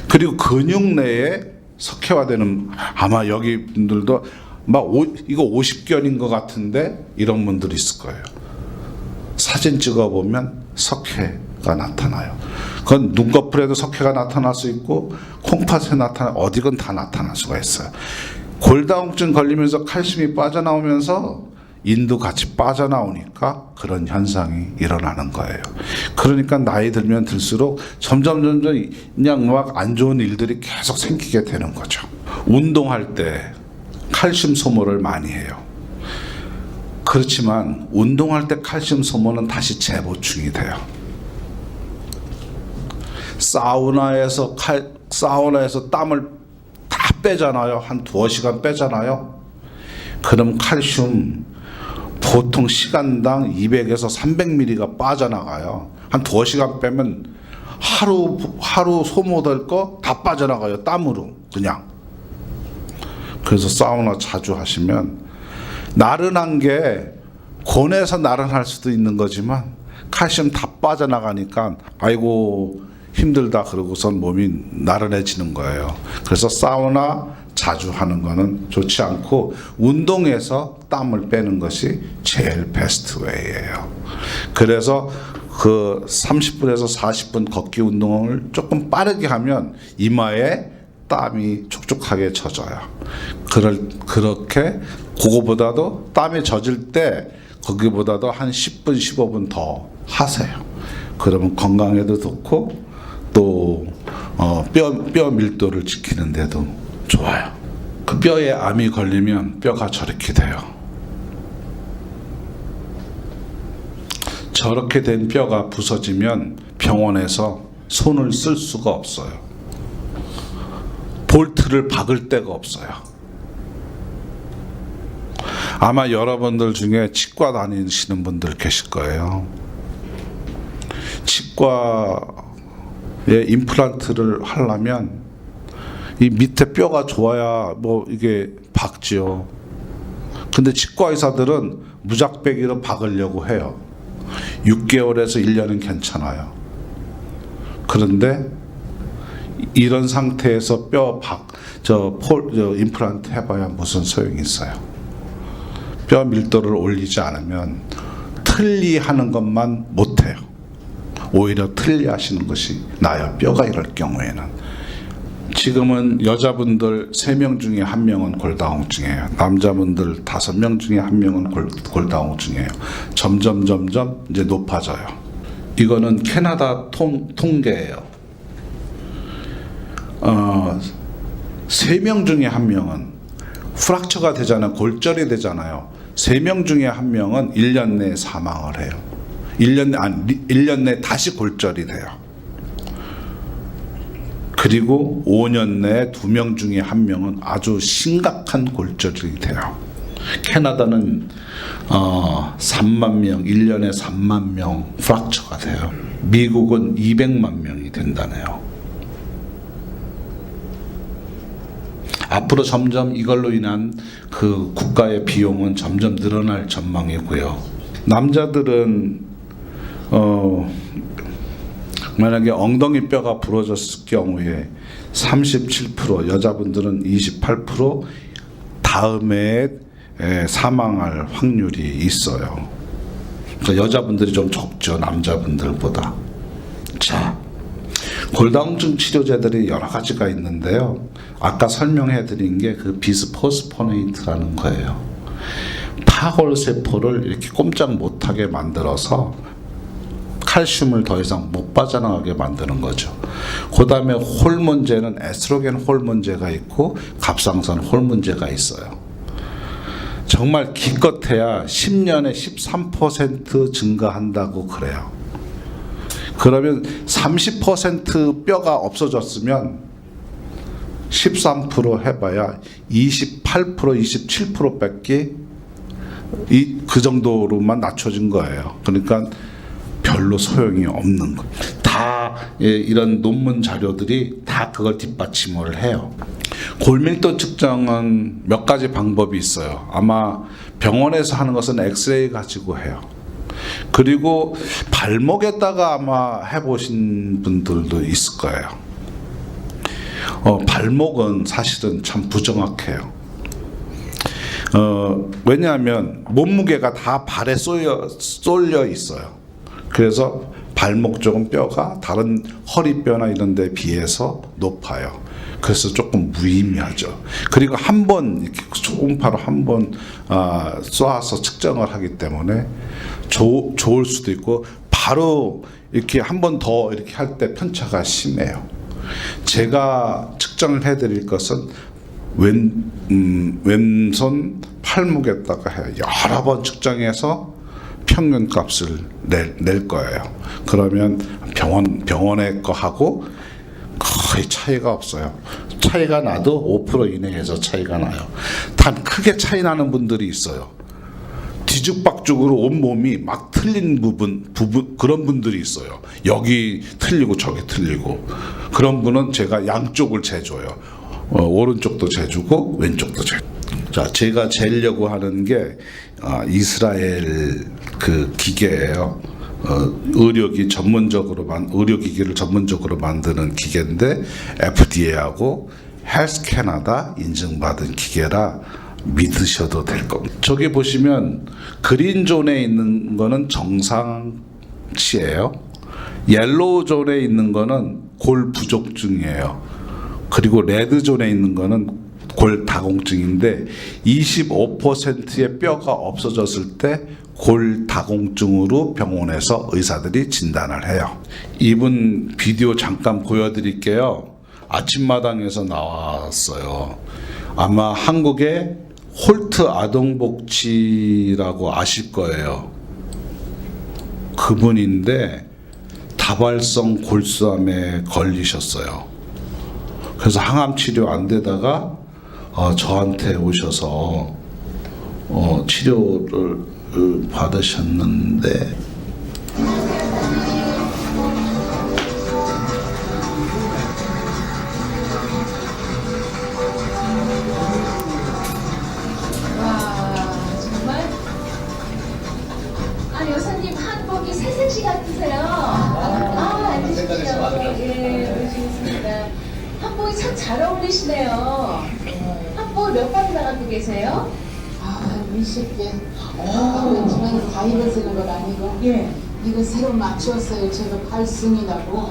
Speaker 2: 그리고 근육 내에 석회화되는, 아마 여기 분들도 이거 50견인 것 같은데 이런 분들이 있을 거예요. 사진 찍어보면 석회가 나타나요. 그건 눈꺼풀에도 석회가 나타날 수 있고 콩팥에 어디건 다 나타날 수가 있어요. 골다공증 걸리면서 칼슘이 빠져나오면서 인도 같이 빠져나오니까 그런 현상이 일어나는 거예요. 그러니까 나이 들면 들수록 점점 그냥 막 안 좋은 일들이 계속 생기게 되는 거죠. 운동할 때 칼슘 소모를 많이 해요. 그렇지만 운동할 때 칼슘 소모는 다시 재보충이 돼요. 사우나에서 땀을 다 빼잖아요. 한 2시간 빼잖아요. 그럼 칼슘 보통 시간당 200에서 300ml가 빠져나가요. 한 2시간 빼면 하루 소모될 거 다 빠져나가요. 땀으로 그냥. 그래서 사우나 자주 하시면 나른한 게 고뇌해서 나른할 수도 있는 거지만 칼슘 다 빠져나가니까 아이고 힘들다 그러고선 몸이 나른해지는 거예요. 그래서 사우나 자주 하는 거는 좋지 않고 운동해서 땀을 빼는 것이 제일 베스트 웨이예요. 그래서 그 30분에서 40분 걷기 운동을 조금 빠르게 하면 이마에 땀이 촉촉하게 젖어요. 그렇게 그거보다도 땀이 젖을 때 거기보다도 한 10분 15분 더 하세요. 그러면 건강에도 좋고 또 뼈 밀도를 지키는 데도 좋아요. 그 뼈에 암이 걸리면 뼈가 저렇게 돼요. 저렇게 된 뼈가 부서지면 병원에서 손을 쓸 수가 없어요. 볼트를 박을 데가 없어요. 아마 여러분들 중에 치과 다니시는 분들 계실 거예요. 치과에 임플란트를 하려면 이 밑에 뼈가 좋아야 뭐 이게 박지요. 근데 치과 의사들은 무작배기로 박으려고 해요. 6개월에서 1년은 괜찮아요. 그런데 이런 상태에서 임플란트 해봐야 무슨 소용이 있어요. 뼈 밀도를 올리지 않으면 틀리하는 것만 못해요. 오히려 틀리하시는 것이 나아요. 뼈가 이럴 경우에는. 지금은 여자분들 3명 중에 1명은 골다공증이에요. 남자분들 5명 중에 1명은 골다공증이에요. 점점 이제 높아져요. 이거는 캐나다 통계예요. 3명 중에 1명은 프랙처가 되잖아요. 골절이 되잖아요. 3명 중에 1명은 1년 내에 사망을 해요. 1년 내에 다시 골절이 돼요. 그리고 5년 내에 2명 중에 1명은 아주 심각한 골절이 돼요. 캐나다는 3만 명, 1년에 3만 명 프랙처가 돼요. 미국은 200만 명이 된다네요. 앞으로 점점 이걸로 인한 그 국가의 비용은 점점 늘어날 전망이고요. 남자들은 만약에 엉덩이 뼈가 부러졌을 경우에 37%, 여자분들은 28% 다음에 사망할 확률이 있어요. 그러니까 여자분들이 좀 적죠, 남자분들보다. 자, 골다공증 치료제들이 여러 가지가 있는데요. 아까 설명해 드린 게 그 비스포스포네이트라는 거예요. 파골세포를 이렇게 꼼짝 못하게 만들어서 칼슘을 더 이상 못 빠져나가게 만드는 거죠. 그 다음에 호르몬제는 에스트로겐 호르몬제가 있고 갑상선 호르몬제가 있어요. 정말 기껏해야 10년에 13% 증가한다고 그래요. 그러면 30% 뼈가 없어졌으면 13% 해봐야 28%, 27%밖에 그 정도로만 낮춰진 거예요. 그러니까 별로 소용이 없는 거. 다 이런 논문 자료들이 다 그걸 뒷받침을 해요. 골밀도 측정은 몇 가지 방법이 있어요. 아마 병원에서 하는 것은 엑스레이 가지고 해요. 그리고 발목에다가 아마 해보신 분들도 있을 거예요. 발목은 사실은 참 부정확해요. 왜냐하면 몸무게가 다 발에 쏠려 있어요. 그래서 발목 쪽은 뼈가 다른 허리뼈나 이런 데 비해서 높아요. 그래서 조금 무의미하죠. 그리고 한 번 이렇게 초음파로 한 번 쏘아서 측정을 하기 때문에 좋을 수도 있고 바로 이렇게 한 번 더 이렇게 할 때 편차가 심해요. 제가 측정을 해드릴 것은 왼손 팔목에다가 해요. 여러 번 측정해서 평균 값을 낼 거예요. 그러면 병원의 거하고 거의 차이가 없어요. 차이가 나도 5% 이내에서 차이가 나요. 단 크게 차이 나는 분들이 있어요. 뒤죽박죽으로 온몸이 막 틀린 부분 그런 분들이 있어요. 여기 틀리고 저기 틀리고. 그런 분은 제가 양쪽을 재줘요. 오른쪽도 재주고 왼쪽도 재주고. 자, 제가 재려고 하는 게 이스라엘 그 기계예요. 의료기기를 전문적으로 만드는 기계인데 FDA하고 헬스 캐나다 인증받은 기계라 믿으셔도 될 겁니다. 저기 보시면 그린 존에 있는 거는 정상치예요. 옐로우 존에 있는 거는 골 부족증이에요. 그리고 레드 존에 있는 거는 골다공증인데 25%의 뼈가 없어졌을 때 골다공증으로 병원에서 의사들이 진단을 해요. 이분 비디오 잠깐 보여드릴게요. 아침마당에서 나왔어요. 아마 한국의 홀트 아동복지라고 아실 거예요. 그분인데 다발성 골수암에 걸리셨어요. 그래서 항암 치료 안 되다가 저한테 오셔서 치료를 받으셨는데
Speaker 4: 정말? 여사님 한복이 새색시 같으세요. 앉으십시오. 어리시네요. 학부 몇 번 나가고 계세요?
Speaker 5: 20개. 집에서 다 입어쓰는 건 아니고.
Speaker 4: 예.
Speaker 5: 이거 새로 맞추었어요. 제가 8승이라고.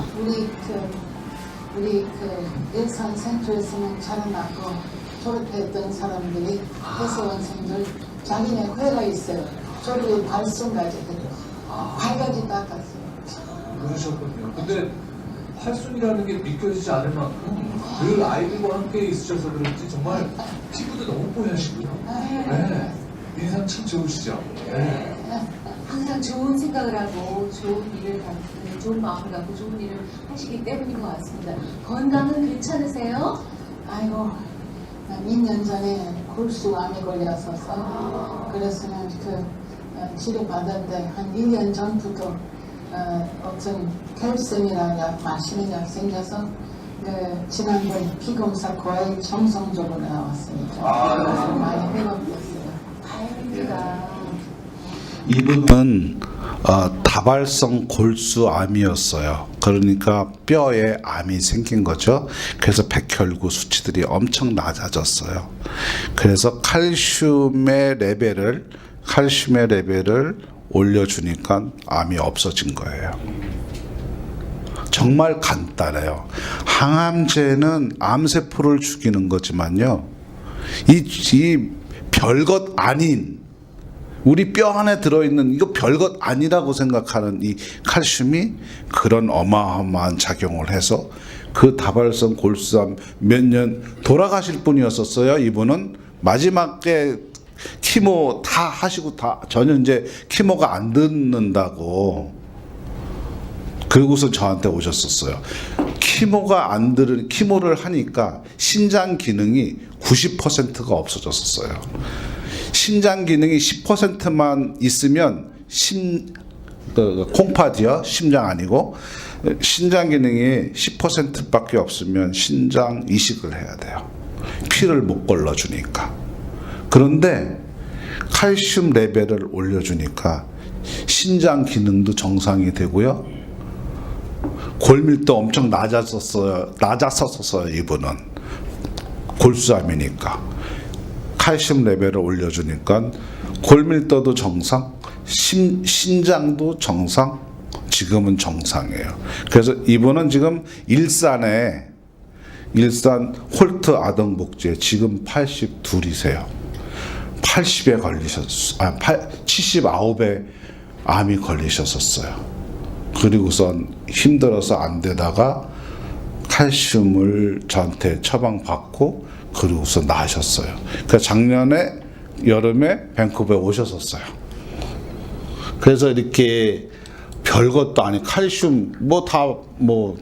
Speaker 5: 우리 일산 센터에서는 자라나고 졸업했던 사람들이 해수원생들 자기네 회가 있어요. 저를 8승까지 해요. 8가지 닦았어요.
Speaker 6: 그러셨군요. 근데 팔순이라는 게 믿겨지지 않을 만큼 늘 아이들과 함께 있으셔서 그런지 정말 피부도 너무 뽀얗시고요. 네. 인상 참 좋으시죠. 네.
Speaker 4: 항상 좋은 생각을 하고 좋은 일을 갖고 좋은 마음을 갖고 좋은 일을 하시기 때문인 것 같습니다. 건강은 괜찮으세요?
Speaker 5: 아이고, 2년 전에 골수암에 걸렸어서 그래서는 치료받았는데 한 1년 전부터 어떤 캘슘이라는 약 마시는 약 생겨서 지난번 피검사 거의 정상적으로 나왔으니까 많이 회복됐어요.
Speaker 4: 다행입니다.
Speaker 2: 이분은 다발성 골수암이었어요. 그러니까 뼈에 암이 생긴 거죠. 그래서 백혈구 수치들이 엄청 낮아졌어요. 그래서 칼슘의 레벨을 올려주니까 암이 없어진 거예요. 정말 간단해요. 항암제는 암세포를 죽이는 거지만요. 이 별것 아닌 우리 뼈 안에 들어있는 이거 별것 아니라고 생각하는 이 칼슘이 그런 어마어마한 작용을 해서 그 다발성 골수암 몇 년 돌아가실 분이었었어요. 이분은 마지막에 키모 다 하시고 다 전혀 이제 키모가 안 듣는다고 그러고서 저한테 오셨었어요. 키모를 하니까 신장 기능이 90%가 없어졌었어요. 신장 기능이 10%만 있으면 콩팥이요, 심장 아니고 신장 기능이 10%밖에 없으면 신장 이식을 해야 돼요. 피를 못 걸러주니까. 그런데 칼슘 레벨을 올려주니까 신장 기능도 정상이 되고요. 골밀도 엄청 낮았었어요. 이분은 골수암이니까. 칼슘 레벨을 올려주니까 골밀도도 정상, 신장도 정상, 지금은 정상이에요. 그래서 이분은 지금 일산 홀트 아동복지에 지금 82이세요. 80에 걸리셨어요. 79에 암이 걸리셨었어요. 그리고선 힘들어서 안 되다가 칼슘을 저한테 처방받고 그러고서 나으셨어요. 그러니까 작년에 여름에 밴쿠버에 오셨었어요. 그래서 이렇게 별것도 아닌 칼슘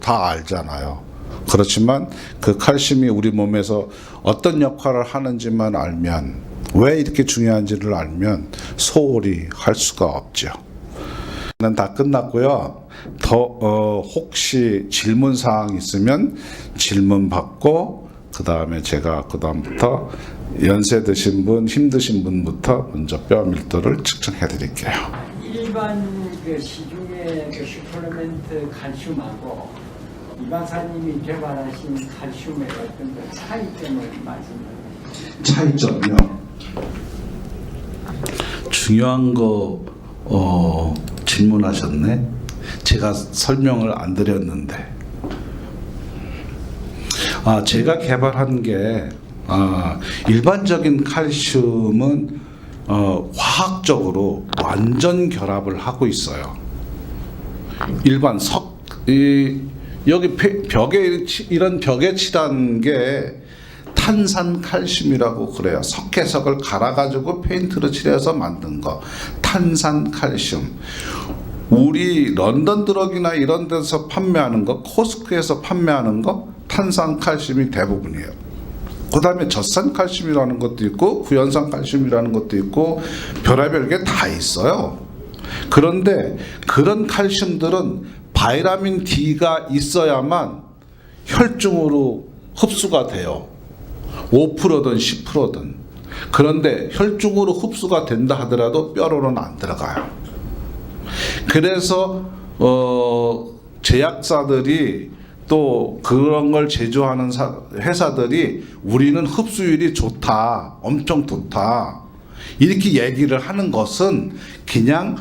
Speaker 2: 다 알잖아요. 그렇지만 그 칼슘이 우리 몸에서 어떤 역할을 하는지만 알면 왜 이렇게 중요한지를 알면 소홀히 할 수가 없죠. 다 끝났고요. 혹시 질문 사항 있으면 질문 받고 그 다음부터 연세 드신 분, 힘드신 분부터 먼저 뼈 밀도를 측정해 드릴게요.
Speaker 7: 일반 시중의 슈퍼리멘트 칼슘하고 이 박사님이 개발하신 칼슘의 어떤 차이점을 말씀해 주세요.
Speaker 2: 차이점이요. 중요한 거 질문하셨네. 제가 설명을 안 드렸는데. 제가 개발한 게 일반적인 칼슘은 화학적으로 완전 결합을 하고 있어요. 일반 여기 이런 벽에 칠한 게 탄산 칼슘이라고 그래요. 석회석을 갈아가지고 페인트로 칠해서 만든 거. 탄산 칼슘. 우리 런던 드럭이나 이런 데서 판매하는 거, 코스트코에서 판매하는 거 탄산 칼슘이 대부분이에요. 그 다음에 젖산 칼슘이라는 것도 있고 구연산 칼슘이라는 것도 있고 별의별 게 다 있어요. 그런데 그런 칼슘들은 바이타민 D가 있어야만 혈중으로 흡수가 돼요. 5%든 10%든. 그런데 혈중으로 흡수가 된다 하더라도 뼈로는 안 들어가요. 그래서 제약사들이 또 그런 걸 제조하는 회사들이 우리는 흡수율이 좋다, 엄청 좋다 이렇게 얘기를 하는 것은 그냥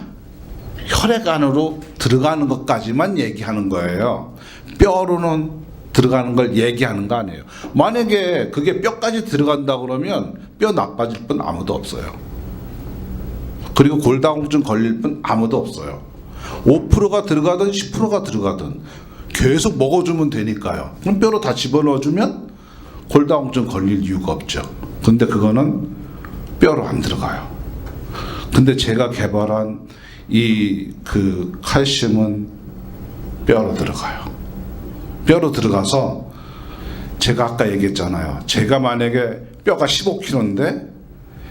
Speaker 2: 혈액 안으로 들어가는 것까지만 얘기하는 거예요. 뼈로는 들어가는 걸 얘기하는 거 아니에요. 만약에 그게 뼈까지 들어간다 그러면 뼈 나빠질 분 아무도 없어요. 그리고 골다공증 걸릴 분 아무도 없어요. 5%가 들어가든 10%가 들어가든 계속 먹어주면 되니까요. 그럼 뼈로 다 집어넣어주면 골다공증 걸릴 이유가 없죠. 근데 그거는 뼈로 안 들어가요. 근데 제가 개발한 이 그 칼슘은 뼈로 들어가요. 뼈로 들어가서 제가 아까 얘기했잖아요. 제가 만약에 뼈가 15kg인데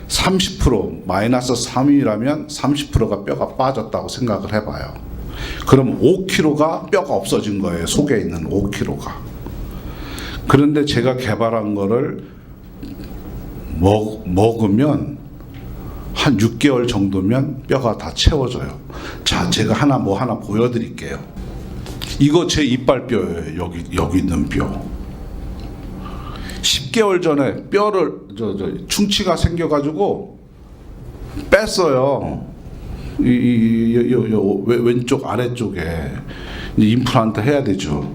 Speaker 2: 30% 마이너스 3이라면 30%가 뼈가 빠졌다고 생각을 해봐요. 그럼 5kg가 뼈가 없어진 거예요. 속에 있는 5kg가. 그런데 제가 개발한 거를 먹으면 한 6개월 정도면 뼈가 다 채워져요. 자, 제가 하나 보여드릴게요. 이거 제 이빨뼈예요. 여기 있는 뼈. 10개월 전에 뼈를 충치가 생겨가지고 뺐어요. 왼쪽 아래쪽에 이제 임플란트 해야 되죠.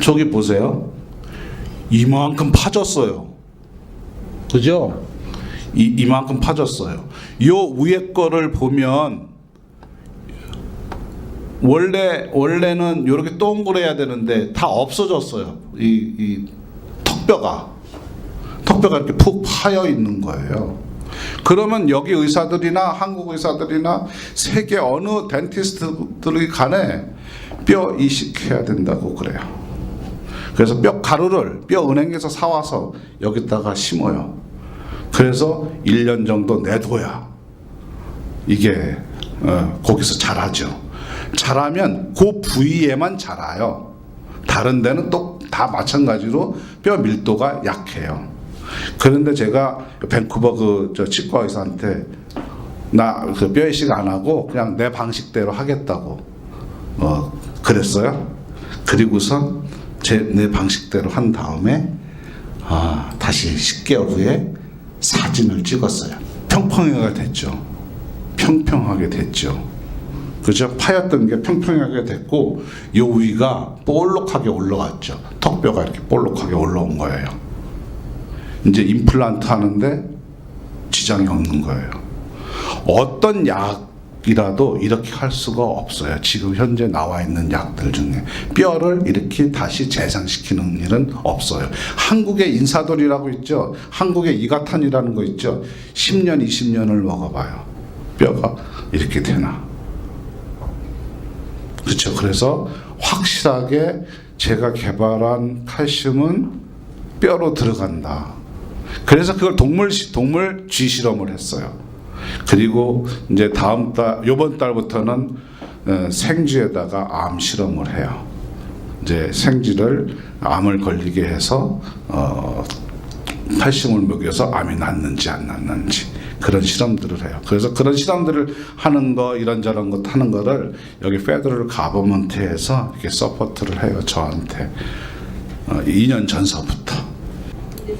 Speaker 2: 저기 보세요. 이만큼 파졌어요. 그죠? 이만큼 파졌어요. 요 위에 거를 보면 원래는 이렇게 동그래야 되는데 다 없어졌어요. 이 턱뼈가 이렇게 푹 파여 있는 거예요. 그러면 여기 의사들이나 한국 의사들이나 세계 어느 덴티스트들이 간에 뼈 이식해야 된다고 그래요. 그래서 뼈 가루를 뼈 은행에서 사와서 여기다가 심어요. 그래서 1년 정도 내둬야 이게 거기서 자라죠. 자라면 그 부위에만 자라요. 다른 데는 또 다 마찬가지로 뼈 밀도가 약해요. 그런데 제가 밴쿠버 저 치과 의사한테 나 그 뼈 이식 안 하고 그냥 내 방식대로 하겠다고 그랬어요. 그리고선 내 방식대로 한 다음에 다시 10개월 후에 사진을 찍었어요. 평평하게 됐죠. 평평하게 됐죠. 그죠? 파였던 게 평평하게 됐고 요 위가 볼록하게 올라왔죠. 턱뼈가 이렇게 볼록하게 올라온 거예요. 이제 임플란트 하는데 지장이 없는 거예요. 어떤 약이라도 이렇게 할 수가 없어요. 지금 현재 나와 있는 약들 중에 뼈를 이렇게 다시 재생시키는 일은 없어요. 한국의 인사돌이라고 있죠. 한국의 이가탄이라는 거 있죠. 10년, 20년을 먹어봐요. 뼈가 이렇게 되나. 그렇죠. 그래서 확실하게 제가 개발한 칼슘은 뼈로 들어간다. 그래서 그걸 동물 쥐 실험을 했어요. 그리고 이제 요번 달부터는 생쥐에다가 암 실험을 해요. 이제 생쥐를 암을 걸리게 해서 칼슘을 먹여서 암이 낫는지 안 낫는지 그런 실험들을 해요. 그래서 그런 실험들을 하는 거 이런저런 것 하는 거를 여기 페더럴 가버먼트에서 이렇게 서포트를 해요. 저한테 2년 전서부터.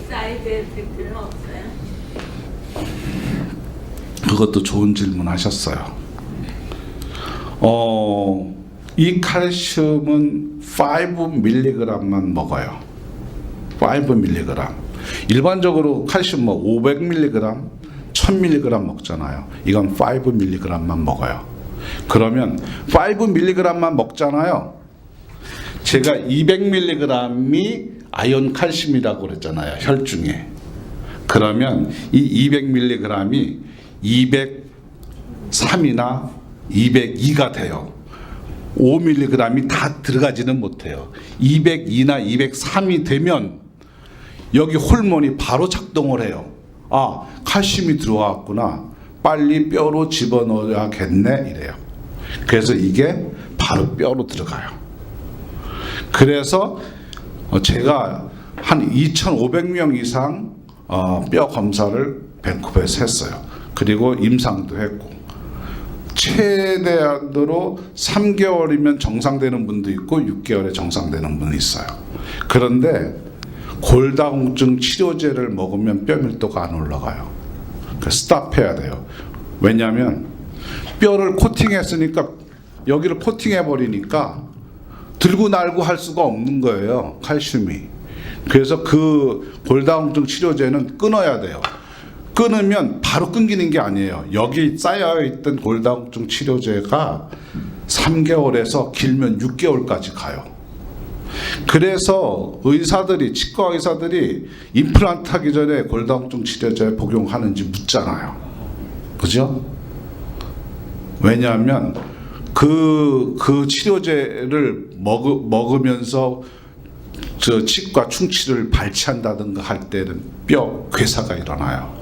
Speaker 8: 사이드 에펙트는 없어요?
Speaker 2: 그것도 좋은 질문 하셨어요. 이 칼슘은 5mg만 먹어요. 5mg. 일반적으로 칼슘 500mg, 1000mg 먹잖아요. 이건 5mg만 먹어요. 그러면 5mg만 먹잖아요. 제가 200mg이 아연 칼슘이라고 그랬잖아요. 혈중에. 그러면 이 200mg이 203이나 202가 돼요. 5mg이 다 들어가지는 못해요. 202나 203이 되면 여기 호르몬이 바로 작동을 해요. 칼슘이 들어왔구나. 빨리 뼈로 집어넣어야겠네 이래요. 그래서 이게 바로 뼈로 들어가요. 그래서 제가 한 2,500명 이상 뼈 검사를 밴쿠버에서 했어요. 그리고 임상도 했고 최대한으로 3개월이면 정상되는 분도 있고 6개월에 정상되는 분이 있어요. 그런데 골다공증 치료제를 먹으면 뼈 밀도가 안 올라가요. 그러니까 스탑해야 돼요. 왜냐하면 뼈를 코팅했으니까 여기를 코팅해 버리니까 들고 날고 할 수가 없는 거예요. 칼슘이. 그래서 그 골다공증 치료제는 끊어야 돼요. 끊으면 바로 끊기는 게 아니에요. 여기 쌓여있던 골다공증 치료제가 3개월에서 길면 6개월까지 가요. 그래서 의사들이, 치과 의사들이 임플란트 하기 전에 골다공증 치료제 복용하는지 묻잖아요. 그죠? 왜냐하면 그 치료제를 먹으면서 저 치과 충치를 발치한다든가 할 때는 뼈 괴사가 일어나요.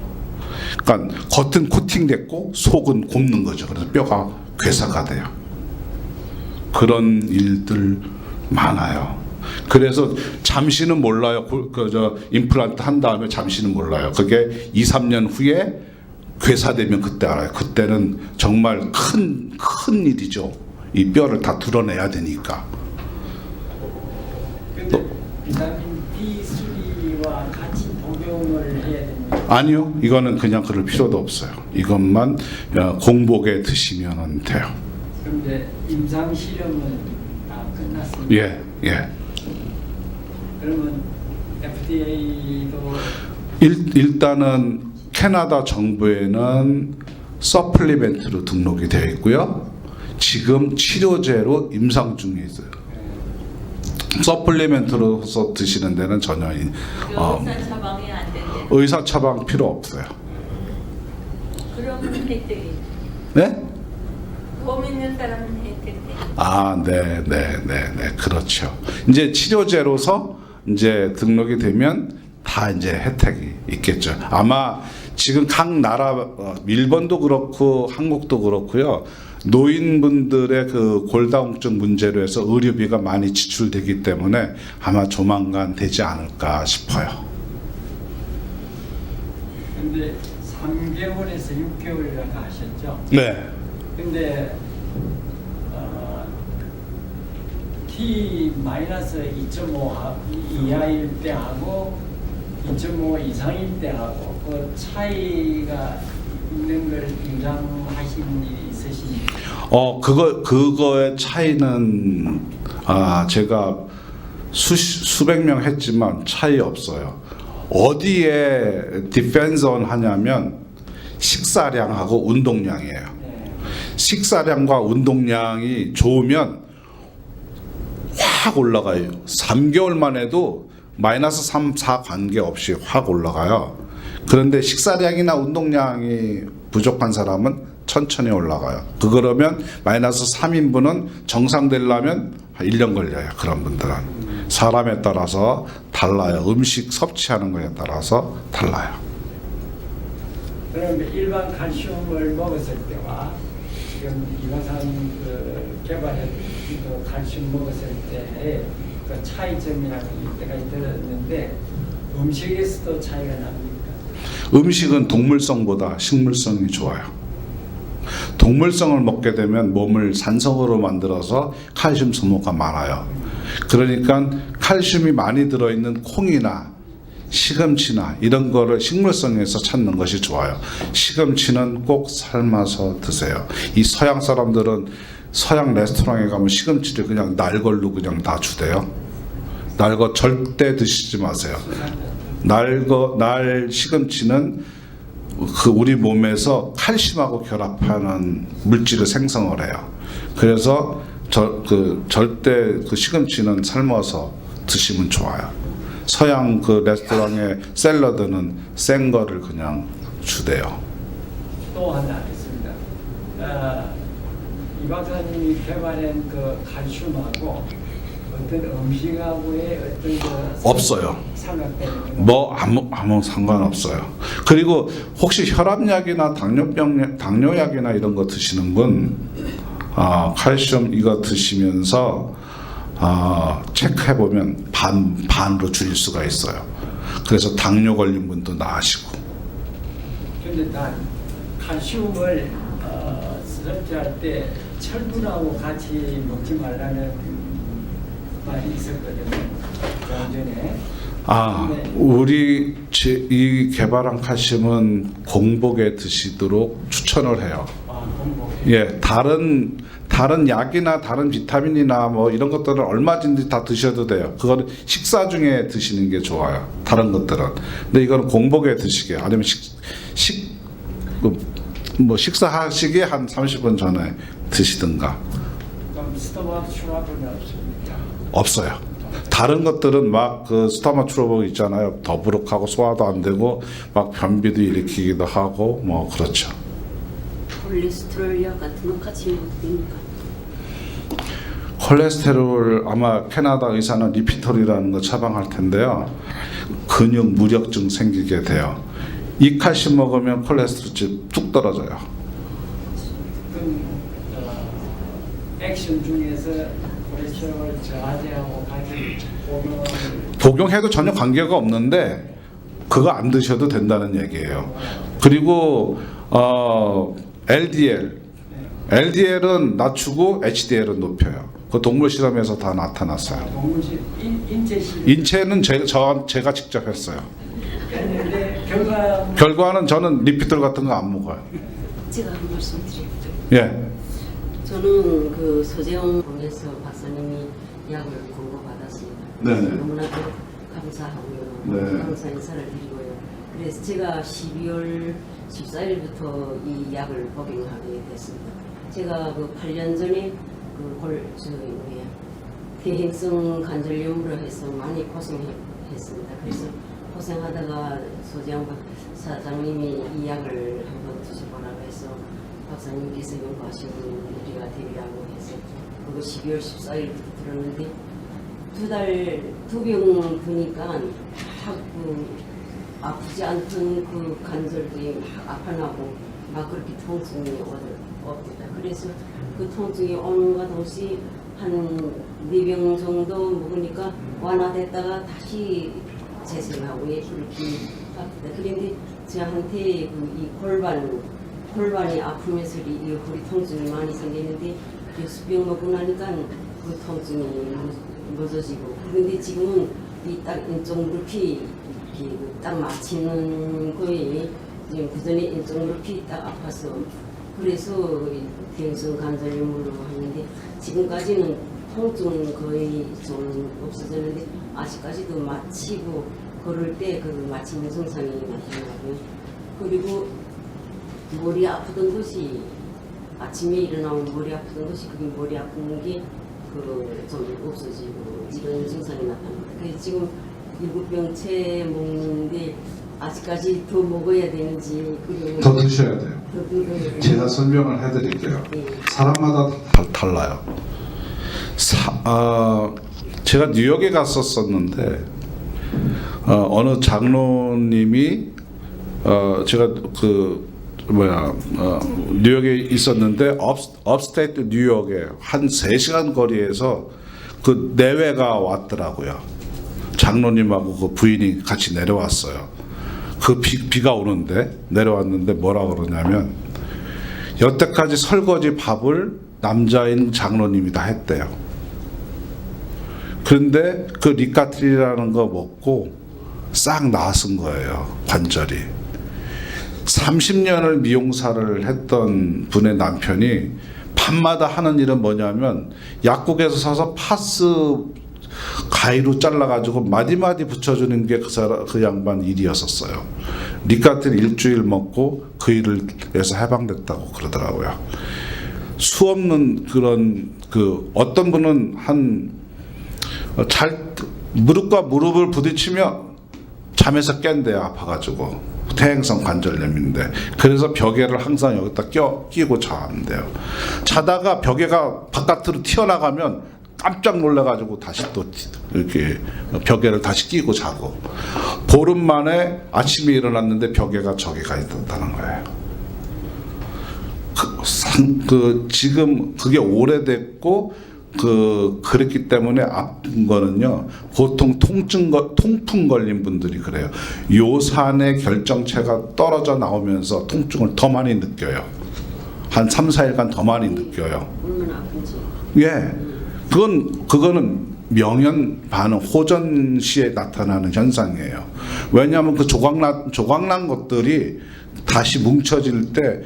Speaker 2: 그러니까 겉은 코팅됐고 속은 곱는 거죠. 그래서 뼈가 괴사가 돼요. 그런 일들 많아요. 그래서 잠시는 몰라요. 임플란트 한 다음에 잠시는 몰라요. 그게 2, 3년 후에 괴사되면 그때 알아요. 그때는 정말 큰 일이죠. 이 뼈를 다 드러내야 되니까.
Speaker 7: 근데 비타민 D3와 같이 복용을 해야 됩니다.
Speaker 2: 아니요. 이거는 그냥 그럴 필요도 없어요. 이것만 공복에 드시면 돼요.
Speaker 7: 그런데 임상 실험은 다 끝났습니다.
Speaker 2: 예.
Speaker 7: 그러면 FDA도
Speaker 2: 일단은 캐나다 정부에는 서플리멘트로 등록이 되어 있고요. 지금 치료제로 임상 중에 있어요. 서플리멘트로서 드시는 데는 전혀
Speaker 8: 의사 처방이 안 된대.
Speaker 2: 의사 처방 필요 없어요.
Speaker 8: 그러면 혜택이.
Speaker 2: 네?
Speaker 8: 봄 있는 사람은 혜택이.
Speaker 2: 아, 네, 그렇죠. 이제 치료제로서 이제 등록이 되면 다 이제 혜택이 있겠죠. 아마 지금 각 나라, 일본도 그렇고 한국도 그렇고요. 노인분들의 그 골다공증 문제로 해서 의료비가 많이 지출되기 때문에 아마 조만간 되지 않을까 싶어요.
Speaker 7: 근데 3개월에서 6개월이라고 하셨죠?
Speaker 2: 네.
Speaker 7: 근데 T-2.5 이하일 때 하고 2.5 이상일 때 하고 그 차이가 있는 걸 인정하신 일이 있으십니까?
Speaker 2: 그거의 차이는 제가 수백 명 했지만 차이 없어요. 어디에 디펜션 하냐면 식사량하고 운동량이에요.
Speaker 7: 네.
Speaker 2: 식사량과 운동량이 좋으면 확 올라가요. 3개월만 해도 마이너스 3, 4 관계없이 확 올라가요. 그런데 식사량이나 운동량이 부족한 사람은 천천히 올라가요. 그러면 마이너스 3인분은 정상되려면 1년 걸려요. 그런 분들은. 사람에 따라서 달라요. 음식 섭취하는 거에 따라서 달라요.
Speaker 7: 그럼 일반 칼슘을 먹었을 때와 지금 이화산 개발한 그 칼슘 먹었을 때의 그 차이점이라는 때가 들었는데 음식에서도 차이가 납니까?
Speaker 2: 음식은 동물성보다 식물성이 좋아요. 동물성을 먹게 되면 몸을 산성으로 만들어서 칼슘 소모가 많아요. 그러니까 칼슘이 많이 들어있는 콩이나 시금치나 이런 거를 식물성에서 찾는 것이 좋아요. 시금치는 꼭 삶아서 드세요. 이 서양 사람들은 서양 레스토랑에 가면 시금치를 그냥 날걸로 그냥 다 주대요. 날거 절대 드시지 마세요. 날 시금치는 그 우리 몸에서 칼슘하고 결합하는 물질을 생성을 해요. 그래서 절대 그 시금치는 삶아서 드시면 좋아요. 서양 그 레스토랑의 샐러드는 생 거를 그냥 주대요.
Speaker 7: 또 하나 있습니다. 이 박사님이 개발한 그 칼슘하고 어떤 음식하고의 어떤 그
Speaker 2: 없어요.
Speaker 7: 삼각되는
Speaker 2: 뭐 아무 상관없어요. 그리고 혹시 혈압약이나 당뇨약이나 이런 거 드시는 분 칼슘 이거 드시면서 체크해 보면 반으로 줄일 수가 있어요. 그래서 당뇨 걸린 분도 나으시고.
Speaker 7: 근데 단 칼슘을 설치할 때 철분하고 같이 먹지 말라는 말이 있었거든요. 좀 전에. 네.
Speaker 2: 우리 이 개발한 칼슘은 공복에 드시도록 추천을 해요.
Speaker 7: 공복에.
Speaker 2: 예, 다른 약이나 다른 비타민이나 뭐 이런 것들은 얼마든지 다 드셔도 돼요. 그거는 식사 중에 드시는 게 좋아요. 다른 것들은. 근데 이거는 공복에 드시게, 아니면 식사하시기 한 30분 전에 드시든가.
Speaker 7: 그럼 스토마크 트러블은 없습니까?
Speaker 2: 없어요. 다른 것들은 막 그 스토마크 트러블 있잖아요. 더부룩하고 소화도 안 되고 막 변비도 일으키기도 하고 뭐 그렇죠.
Speaker 9: 콜레스테롤 약 같은 거 같이 먹어도 됩니까?
Speaker 2: 콜레스테롤 아마 캐나다 의사는 리피톨이라는 거 처방할 텐데요. 근육 무력증 생기게 돼요. 이 칼슘 먹으면 콜레스테롤이 뚝 떨어져요.
Speaker 7: 그럼 액션 중에서 콜레스테롤 저하제하고 같이
Speaker 2: 복용해도 전혀 관계가 없는데 그거 안 드셔도 된다는 얘기예요. 그리고 LDL은 낮추고 HDL은 높여요. 그 동물 실험에서 다 나타났어요.
Speaker 7: 동물실 인체 실험.
Speaker 2: 인체는 제가 직접 했어요.
Speaker 7: 했는데
Speaker 2: 결과는 저는 리피톨 같은 거 안 먹어요.
Speaker 9: 제가 한 말씀 드릴게요.
Speaker 2: 예.
Speaker 9: 저는 그 서재원 본에서 박사님이 약을 공고받았습니다.
Speaker 2: 네네.
Speaker 9: 너무나도 감사하고요.
Speaker 2: 네.
Speaker 9: 감사 인사를 드리고요. 그래서 제가 12월 14일부터 이 약을 복용하게 됐습니다. 제가 그 8년 전에 대행성 관절염으로 해서 많이 고생했습니다. 그래서 고생하다가 소재원 사장님이 이 약을 한번 드셔보라고 해서 박사님께서 연구하시고 우리가 데뷔라고 해서 그거 12월 14일부터 들었는데 두 병 드니까 자꾸 아프지 않던 그 관절들이 막 아파나고 막 그렇게 통증이 옵니다. 그래서 그 통증이 오는가 동시 한 4병 정도 먹으니까 완화됐다가 다시 재생하고 이렇게 합니다. 그런데 저한테 이 골반이 아프면서 이 허리 통증이 많이 생기는데 6병 먹고 나니까 그 통증이 멎어지고 그런데 지금은 이 딱 인쪽 무릎이 딱 맞히는 거에 지금 그 전에 인쪽 무릎이 딱 아파서 그래서 대행성 관절염으로 하는데 지금까지는 통증은 거의 좀 없어졌는데 아직까지도 마치고 걸을 때 그 마치는 증상이 나타나고요. 그리고 머리 아프던 것이 아침에 일어나면 머리 아프던 것이 그게 머리 아픈 게 좀 없어지고 이런 증상이 나타납니다. 그래서 지금 7병째 먹는데 아직까지 더 먹어야 되는지 그리고
Speaker 2: 더 드셔야 돼요.
Speaker 9: 더 드셔야
Speaker 2: 제가 설명을 해드릴게요.
Speaker 9: 네.
Speaker 2: 사람마다 달라요. 제가 뉴욕에 갔었었는데 어느 장로님이 제가 뉴욕에 있었는데 업스테이트 뉴욕에 한 3시간 거리에서 그 내외가 왔더라고요. 장로님하고 그 부인이 같이 내려왔어요. 그 비가 오는데 내려왔는데 뭐라 그러냐면 여태까지 설거지 밥을 남자인 장로님이 다 했대요. 그런데 그 리카트리라는 거 먹고 싹 나았은 거예요. 관절이. 30년을 미용사를 했던 분의 남편이 밤마다 하는 일은 뭐냐면 약국에서 사서 파스 가위로 잘라가지고 마디마디 붙여주는 게 그 양반 일이었었어요. 리카틴 일주일 먹고 그 일을 해서 해방됐다고 그러더라고요. 수없는 그런 어떤 분은 무릎과 무릎을 부딪히며 잠에서 깬대요. 아파가지고. 퇴행성 관절염인데 그래서 벽에를 항상 여기다 끼고 자는데요. 자다가 벽에가 바깥으로 튀어나가면 깜짝 놀라가지고 다시 또 이렇게 벽에를 다시 끼고 자고 보름 만에 아침에 일어났는데 벽에가 저기 가 있었다는 거예요. 지금 그게 오래됐고 그랬기 때문에 아픈 거는요 보통 통풍 걸린 분들이 그래요. 요산의 결정체가 떨어져 나오면서 통증을 더 많이 느껴요. 한 3, 4일간 더 많이 느껴요.
Speaker 9: 얼마나 아픈지.
Speaker 2: 예, 그거는 명현 반응 호전 시에 나타나는 현상이에요. 왜냐하면 그 조각난 것들이 다시 뭉쳐질 때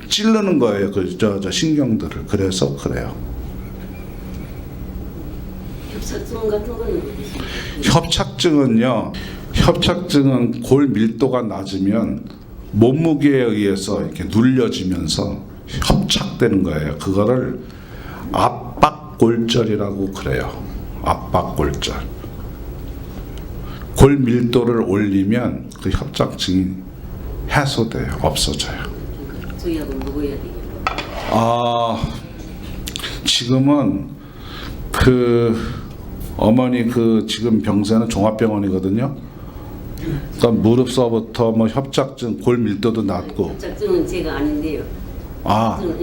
Speaker 2: 찌르는 거예요. 저 신경들을. 그래서 그래요.
Speaker 9: 협착증 같은 거는
Speaker 2: 협착증은 골 밀도가 낮으면 몸무게에 의해서 이렇게 눌려지면서 협착되는 거예요. 그거를 압박골절이라고 그래요. 압박골절. 골 밀도를 올리면 그 협착증이 해소돼요. 없어져요.
Speaker 9: 저 약은 먹어야 되겠다.
Speaker 2: 지금은 그 어머니 그 지금 병세는 종합병원이거든요. 그러니까 무릎서부터 뭐 협착증, 골 밀도도 낮고.
Speaker 9: 협착증은 제가 아닌데요.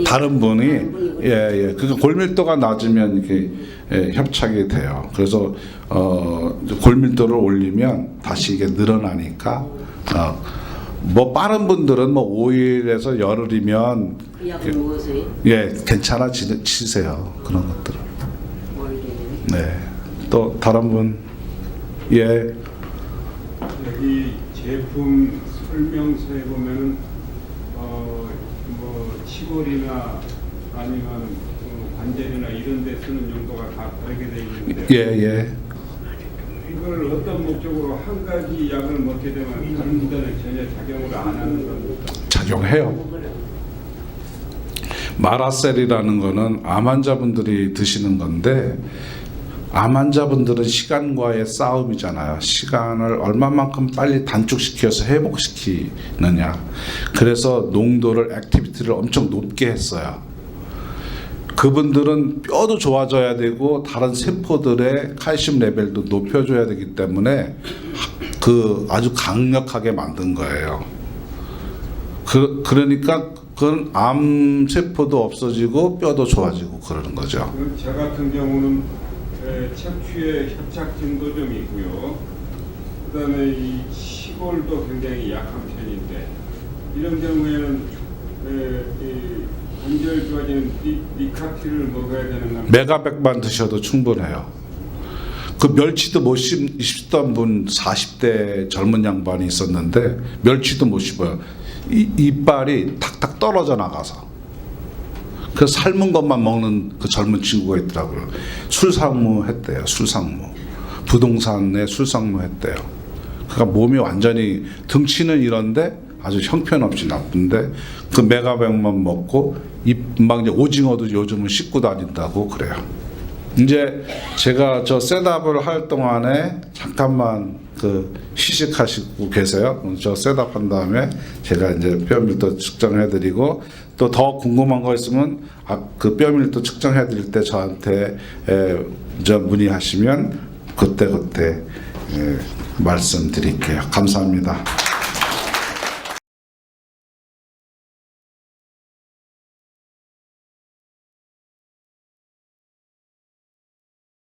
Speaker 2: 다른 분이 예. 그러니까 골 밀도가 낮으면 이렇게 협착이 돼요. 그래서 골 밀도를 올리면 다시 이게 늘어나니까 뭐 빠른 분들은 뭐 5일에서 열흘이면
Speaker 9: 그 약을 먹어서요?
Speaker 2: 예, 괜찮아지세요. 그런 것들은. 네. 또 다른 분. 예.
Speaker 10: 여기 제품 설명서에 보면은 뭐 치골이나 아니면 관절이나 이런 데 쓰는 용도가 다 다르게 되어 있는데
Speaker 2: 예.
Speaker 10: 이걸 어떤 목적으로 한 가지 약을 먹게 되면 다른 데는 전혀 작용을 안 하는 겁니까?
Speaker 2: 작용해요. 마라셀이라는 거는 암 환자분들이 드시는 건데 암 환자분들은 시간과의 싸움이잖아요. 시간을 얼마만큼 빨리 단축시켜서 회복시키느냐. 그래서 농도를 액티비티를 엄청 높게 했어요. 그분들은 뼈도 좋아져야 되고 다른 세포들의 칼슘 레벨도 높여줘야 되기 때문에 그 아주 강력하게 만든 거예요. 그러니까 그건 암 세포도 없어지고 뼈도 좋아지고 그러는 거죠.
Speaker 10: 저 같은 경우는 척추에 협착증도 좀 있고요. 그다음에 이 치골도 굉장히 약한 편인데 이런 경우에는 이 관절 좋아지는 니카티를 먹어야 되는 겁니다.
Speaker 2: 메가백만 드셔도 충분해요. 그 멸치도 못 씹던 분 40대 젊은 양반이 있었는데 멸치도 못 씹어요. 이빨이 탁탁 떨어져 나가서. 그래서 삶은 것만 먹는 그 젊은 친구가 있더라고요. 술상무 했대요. 술상무. 부동산에 술상무 했대요. 그러니까 몸이 완전히 등치는 이런데 아주 형편없이 나쁜데 그 메가백만 먹고 막 이제 오징어도 요즘은 씻고 다닌다고 그래요. 이제 제가 저 셋업을 할 동안에 잠깐만 그 휴식하시고 계세요. 저 셋업 한 다음에 제가 이제 뼈밀도 측정해드리고 또 더 궁금한 거 있으면 그 뼈밀도 측정해드릴 때 저한테 문의하시면 그때 말씀드릴게요. 감사합니다.